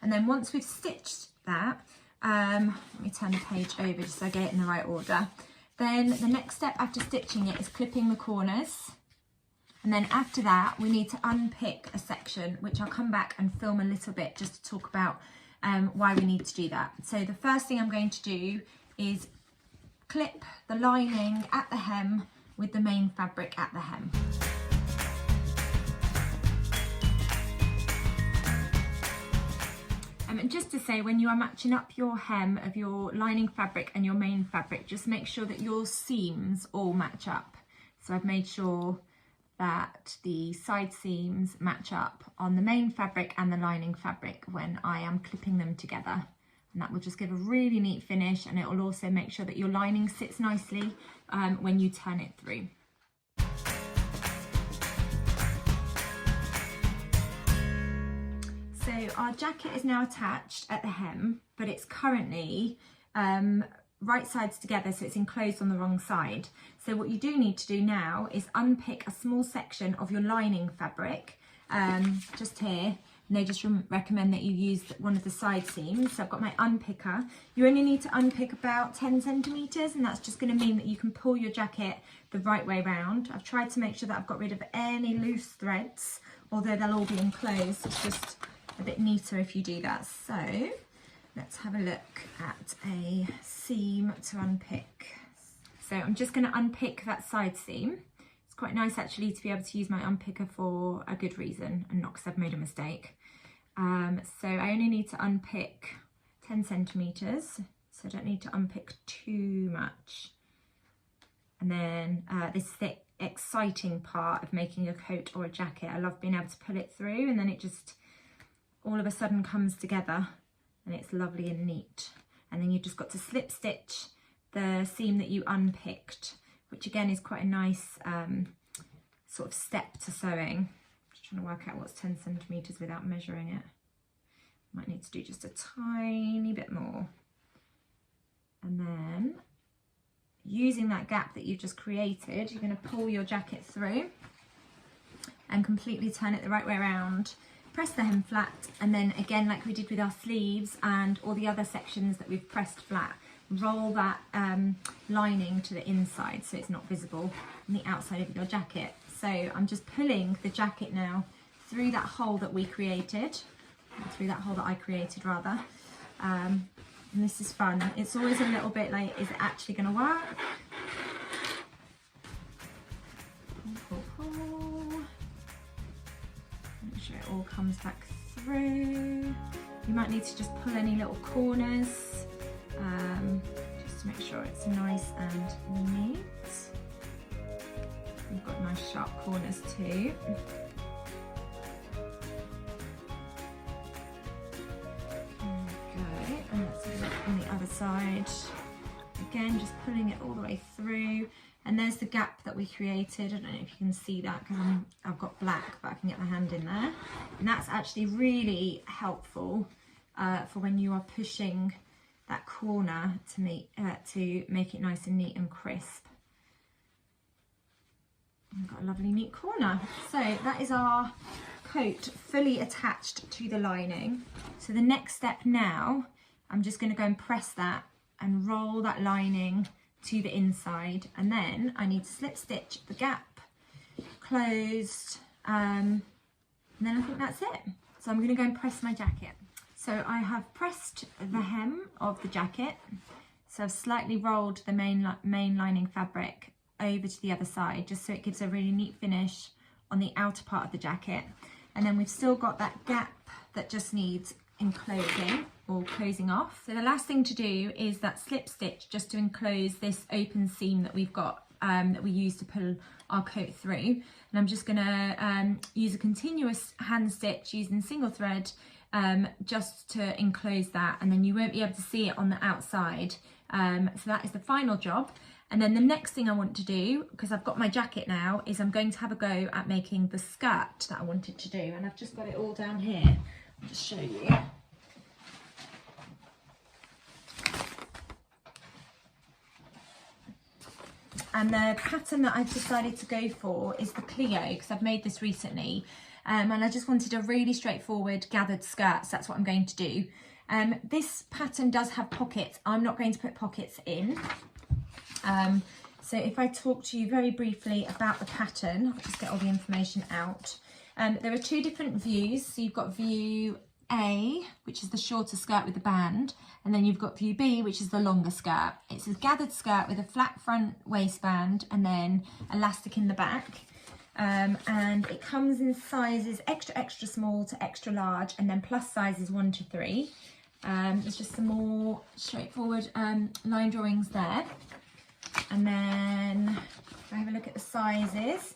And then once we've stitched that, let me turn the page over just so I get it in the right order. Then the next step after stitching it is clipping the corners. And then after that, we need to unpick a section, which I'll come back and film a little bit just to talk about why we need to do that. So the first thing I'm going to do is clip the lining at the hem with the main fabric at the hem. And just to say, when you are matching up your hem of your lining fabric and your main fabric, just make sure that your seams all match up. So I've made sure that the side seams match up on the main fabric and the lining fabric when I am clipping them together. And that will just give a really neat finish, and it will also make sure that your lining sits nicely when you turn it through. So our jacket is now attached at the hem, but it's currently right sides together, so it's enclosed on the wrong side. So what you do need to do now is unpick a small section of your lining fabric, just here, and they just recommend that you use one of the side seams. So I've got my unpicker. You only need to unpick about 10 centimetres, and that's just going to mean that you can pull your jacket the right way round. I've tried to make sure that I've got rid of any loose threads, although they'll all be enclosed. It's just a bit neater if you do that. So let's have a look at a seam to unpick. So I'm just going to unpick that side seam. It's quite nice actually to be able to use my unpicker for a good reason and not because I've made a mistake. So I only need to unpick 10 centimetres, so I don't need to unpick too much. And then this is the exciting part of making a coat or a jacket. I love being able to pull it through, and then it just all of a sudden comes together and it's lovely and neat. And then you've just got to slip stitch the seam that you unpicked, which again is quite a nice sort of step to sewing. Just trying to work out what's 10 centimetres without measuring it. Might need to do just a tiny bit more. And then using that gap that you've just created, you're going to pull your jacket through and completely turn it the right way around. Press the hem flat, and then again, like we did with our sleeves and all the other sections that we've pressed flat, roll that lining to the inside so it's not visible on the outside of your jacket. So I'm just pulling the jacket now through that hole that we created, through that hole that I created rather. And this is fun. It's always a little bit like, is it actually going to work? Make sure it all comes back through. You might need to just pull any little corners just to make sure it's nice and neat. You've got nice sharp corners too. Okay, and let's have a look on the other side. Again, just pulling it all the way through. And there's the gap that we created. I don't know if you can see that because I've got black, but I can get my hand in there. And that's actually really helpful for when you are pushing that corner to make it nice and neat and crisp. I've got a lovely neat corner. So that is our coat fully attached to the lining. So the next step now, I'm just going to go and press that and roll that lining to the inside, and then I need to slip stitch the gap closed, and then I think that's it. So I'm going to go and press my jacket. So I have pressed the hem of the jacket, so I've slightly rolled the main lining fabric over to the other side just so it gives a really neat finish on the outer part of the jacket. And then we've still got that gap that just needs enclosing or closing off. So the last thing to do is that slip stitch just to enclose this open seam that we've got that we use to pull our coat through. And I'm just going to use a continuous hand stitch using single thread just to enclose that, and then you won't be able to see it on the outside. So that is the final job. And then the next thing I want to do, because I've got my jacket now, is I'm going to have a go at making the skirt that I wanted to do. And I've just got it all down here. I'll just show you. And the pattern that I've decided to go for is the Cleo, because I've made this recently. And I just wanted a really straightforward gathered skirt, so that's what I'm going to do. This pattern does have pockets. I'm not going to put pockets in. So if I talk to you very briefly about the pattern, I'll just get all the information out. There are two different views. So you've got view A, which is the shorter skirt with the band, and then you've got view B, which is the longer skirt. It's a gathered skirt with a flat front waistband and then elastic in the back. And it comes in sizes extra small to extra large, and then plus sizes 1 to 3. There's just some more straightforward line drawings there. And then if I have a look at the sizes,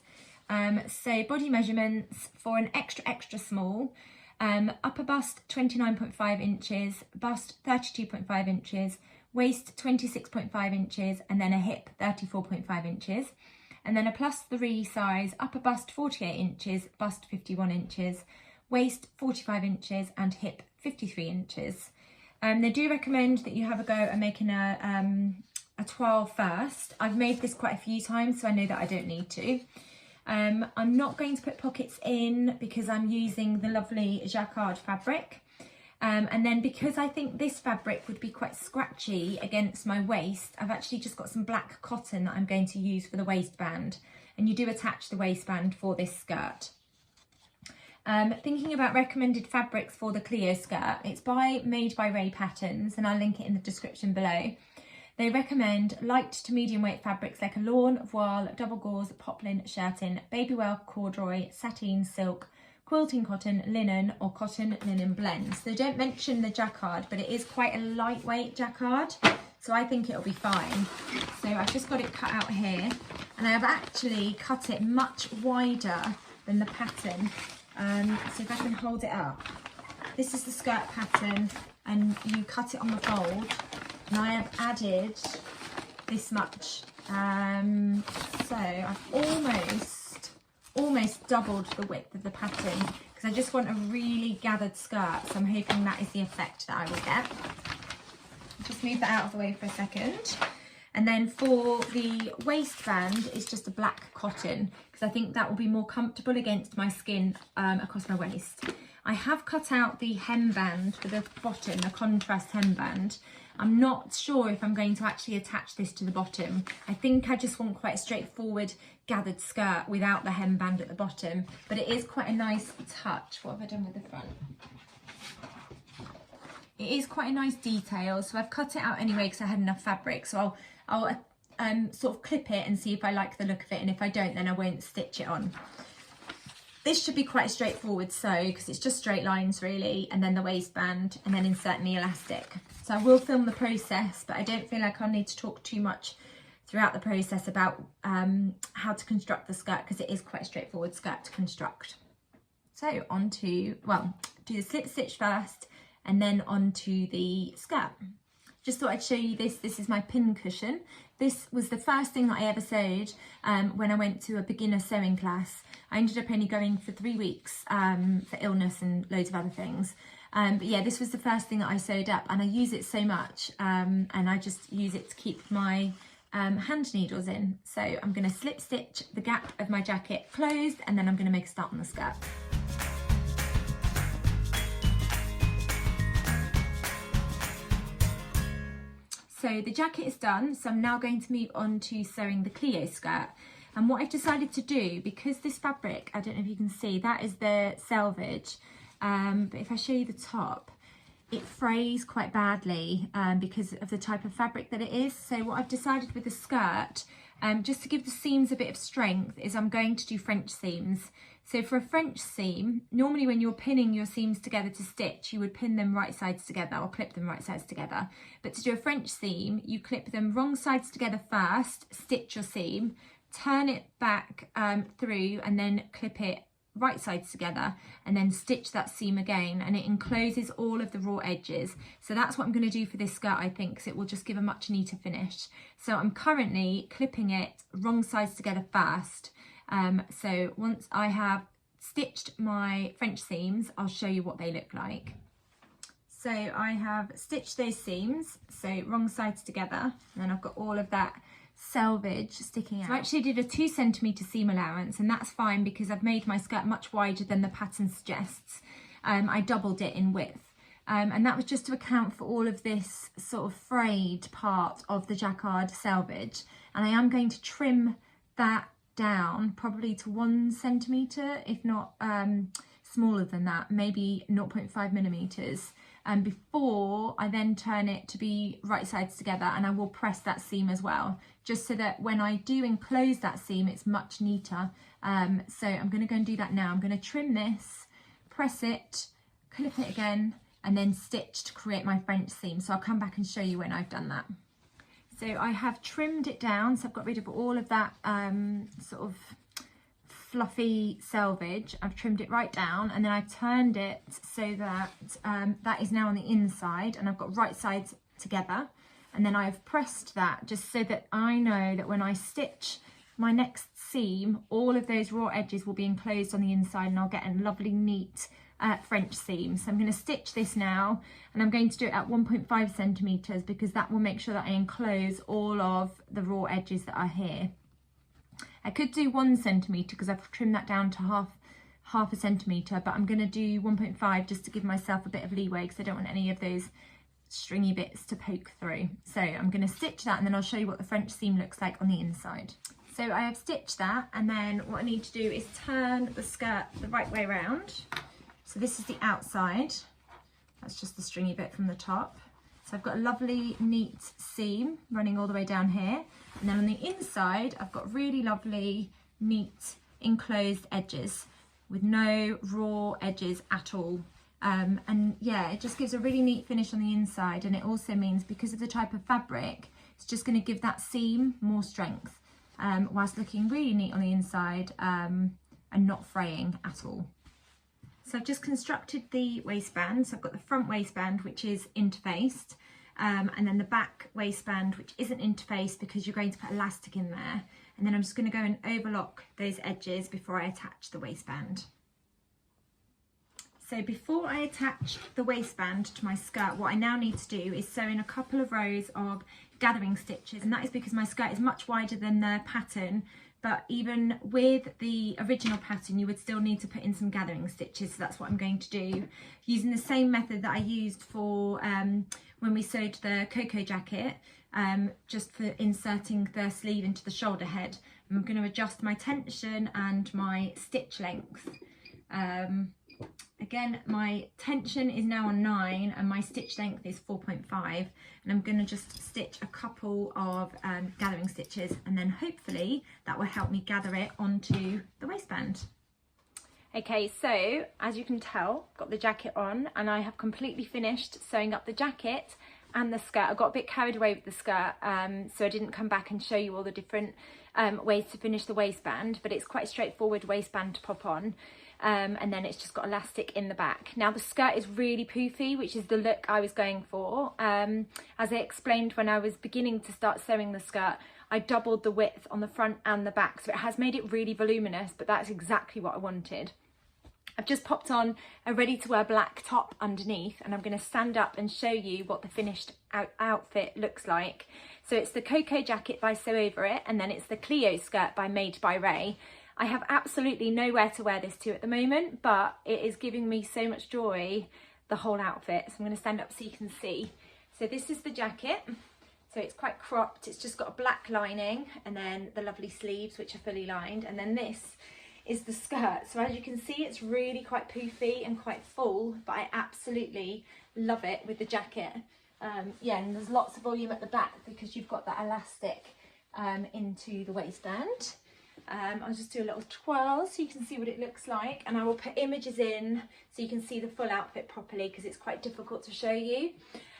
so body measurements for an extra small, upper bust 29.5 inches, bust 32.5 inches, waist 26.5 inches, and then a hip 34.5 inches. And then a +3 size, upper bust 48 inches, bust 51 inches, waist 45 inches, and hip 53 inches. They do recommend that you have a go at making a 12 first. I've made this quite a few times, so I know that I don't need to. I'm not going to put pockets in because I'm using the lovely jacquard fabric. And then because I think this fabric would be quite scratchy against my waist, I've actually just got some black cotton that I'm going to use for the waistband. And you do attach the waistband for this skirt. Thinking about recommended fabrics for the Cleo skirt, it's made by Ray Patterns, and I'll link it in the description below. They recommend light to medium weight fabrics like a lawn, voile, double gauze, poplin, shirting, babywell, corduroy, sateen, silk, quilting cotton, linen or cotton linen blends. They don't mention the jacquard, but it is quite a lightweight jacquard, so I think it'll be fine. So I've just got it cut out here, and I have actually cut it much wider than the pattern. So if I can hold it up, this is the skirt pattern, and you cut it on the fold, and I have added this much. So I've almost doubled the width of the pattern because I just want a really gathered skirt, so I'm hoping that is the effect that I will get. Just move that out of the way for a second. And then for the waistband, it's just a black cotton because I think that will be more comfortable against my skin across my waist. I have cut out the hemband for the bottom, the contrast hemband. I'm not sure if I'm going to actually attach this to the bottom. I think I just want quite a straightforward gathered skirt without the hemband at the bottom, but it is quite a nice touch. What have I done with the front? It is quite a nice detail, so I've cut it out anyway because I had enough fabric. So I'll sort of clip it and see if I like the look of it, and if I don't, then I won't stitch it on. This should be quite a straightforward sew because it's just straight lines really, and then the waistband, and then inserting the elastic. So I will film the process, but I don't feel like I'll need to talk too much throughout the process about how to construct the skirt because it is quite a straightforward skirt to construct. So on to, well, do the slip stitch first and then onto the skirt. Just thought I'd show you this. This is my pin cushion. This was the first thing that I ever sewed when I went to a beginner sewing class. I ended up only going for 3 weeks for illness and loads of other things. But yeah, this was the first thing that I sewed up, and I use it so much, and I just use it to keep my hand needles in. So I'm going to slip stitch the gap of my jacket closed, and then I'm going to make a start on the skirt. So the jacket is done, so I'm now going to move on to sewing the Cleo skirt. And what I've decided to do, because this fabric, I don't know if you can see, that is the selvage, but if I show you the top, it frays quite badly because of the type of fabric that it is. So what I've decided with the skirt, just to give the seams a bit of strength, is I'm going to do French seams. So for a French seam, normally when you're pinning your seams together to stitch, you would pin them right sides together or clip them right sides together. But to do a French seam, you clip them wrong sides together first, stitch your seam, turn it back through, and then clip it right sides together, and then stitch that seam again, and it encloses all of the raw edges. So that's what I'm going to do for this skirt, I think, because it will just give a much neater finish. So I'm currently clipping it wrong sides together first. So once I have stitched my French seams, I'll show you what they look like. So I have stitched those seams, so wrong sides together, and then I've got all of that selvage sticking out. So I actually did a 2 centimetre seam allowance, and that's fine because I've made my skirt much wider than the pattern suggests. I doubled it in width, and that was just to account for all of this sort of frayed part of the jacquard selvage, and I am going to trim that down probably to 1 centimetre, if not smaller than that, maybe 0.5 millimetres, before I then turn it to be right sides together, and I will press that seam as well, just so that when I do enclose that seam, it's much neater. So I'm going to go and do that now. I'm going to trim this, press it, clip it again, and then stitch to create my French seam. So I'll come back and show you when I've done that. So I have trimmed it down, so I've got rid of all of that sort of fluffy selvage. I've trimmed it right down, and then I've turned it so that that is now on the inside, and I've got right sides together, and then I've pressed that just so that I know that when I stitch my next seam, all of those raw edges will be enclosed on the inside, and I'll get a lovely neat French seam. So I'm going to stitch this now, and I'm going to do it at 1.5 centimetres because that will make sure that I enclose all of the raw edges that are here. I could do 1 centimetre because I've trimmed that down to half a centimetre, but I'm going to do 1.5 just to give myself a bit of leeway because I don't want any of those stringy bits to poke through. So I'm going to stitch that and then I'll show you what the French seam looks like on the inside. So I have stitched that, and then what I need to do is turn the skirt the right way around. So this is the outside, that's just the stringy bit from the top. So I've got a lovely neat seam running all the way down here, and then on the inside I've got really lovely neat enclosed edges with no raw edges at all. And yeah, it just gives a really neat finish on the inside, and it also means because of the type of fabric, it's just going to give that seam more strength, whilst looking really neat on the inside, and not fraying at all. So I've just constructed the waistband. So I've got the front waistband, which is interfaced, and then the back waistband, which isn't interfaced because you're going to put elastic in there. And then I'm just going to go and overlock those edges before I attach the waistband. So before I attach the waistband to my skirt, what I now need to do is sew in a couple of rows of gathering stitches, and that is because my skirt is much wider than the pattern, but even with the original pattern you would still need to put in some gathering stitches, so that's what I'm going to do, using the same method that I used for when we sewed the Coco jacket, just for inserting the sleeve into the shoulder head. I'm going to adjust my tension and my stitch length. Again, my tension is now on 9 and my stitch length is 4.5, and I'm going to just stitch a couple of gathering stitches, and then hopefully that will help me gather it onto the waistband. Okay, so as you can tell, I've got the jacket on and I have completely finished sewing up the jacket and the skirt. I got a bit carried away with the skirt, so I didn't come back and show you all the different ways to finish the waistband, but it's quite a straightforward waistband to pop on. And then it's just got elastic in the back. Now the skirt is really poofy, which is the look I was going for. As I explained when I was beginning to start sewing the skirt, I doubled the width on the front and the back, so it has made it really voluminous, but that's exactly what I wanted. I've just popped on a ready to wear black top underneath, and I'm going to stand up and show you what the finished outfit looks like. So it's the Coco jacket by Sew Over It, and then it's the Cleo skirt by Made by Ray. I have absolutely nowhere to wear this to at the moment, but it is giving me so much joy, the whole outfit. So I'm going to stand up so you can see. So this is the jacket. So it's quite cropped. It's just got a black lining and then the lovely sleeves, which are fully lined. And then this is the skirt. So as you can see, it's really quite poofy and quite full, but I absolutely love it with the jacket. Yeah, and there's lots of volume at the back because you've got that elastic into the waistband. I'll just do a little twirl so you can see what it looks like, and I will put images in so you can see the full outfit properly because it's quite difficult to show you.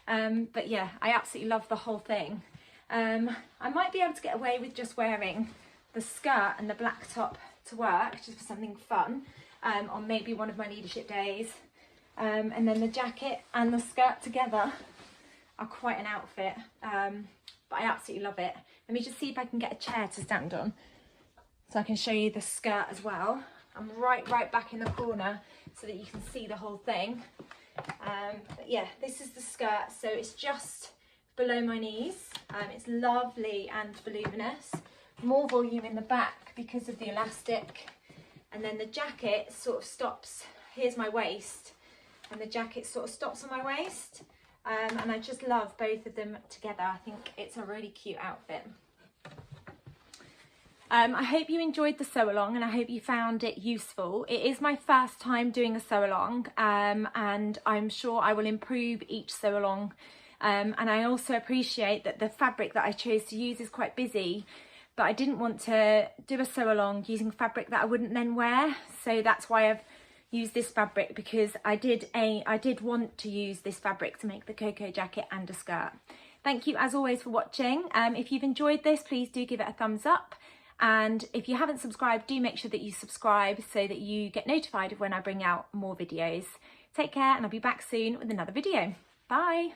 But yeah, I absolutely love the whole thing. I might be able to get away with just wearing the skirt and the black top to work just for something fun on maybe one of my leadership days. And then the jacket and the skirt together are quite an outfit, but I absolutely love it. Let me just see if I can get a chair to stand on, so I can show you the skirt as well. I'm right back in the corner so that you can see the whole thing. But yeah, this is the skirt. So it's just below my knees. It's lovely and voluminous. More volume in the back because of the elastic. And then the jacket sort of stops. Here's my waist. And the jacket sort of stops on my waist. And I just love both of them together. I think it's a really cute outfit. I hope you enjoyed the sew along and I hope you found it useful. It is my first time doing a sew along, and I'm sure I will improve each sew along. And I also appreciate that the fabric that I chose to use is quite busy, but I didn't want to do a sew along using fabric that I wouldn't then wear. So that's why I've used this fabric, because I did want to use this fabric to make the Coco jacket and a skirt. Thank you as always for watching. If you've enjoyed this, please do give it a thumbs up. And if you haven't subscribed, do make sure that you subscribe so that you get notified of when I bring out more videos. Take care, and I'll be back soon with another video. Bye.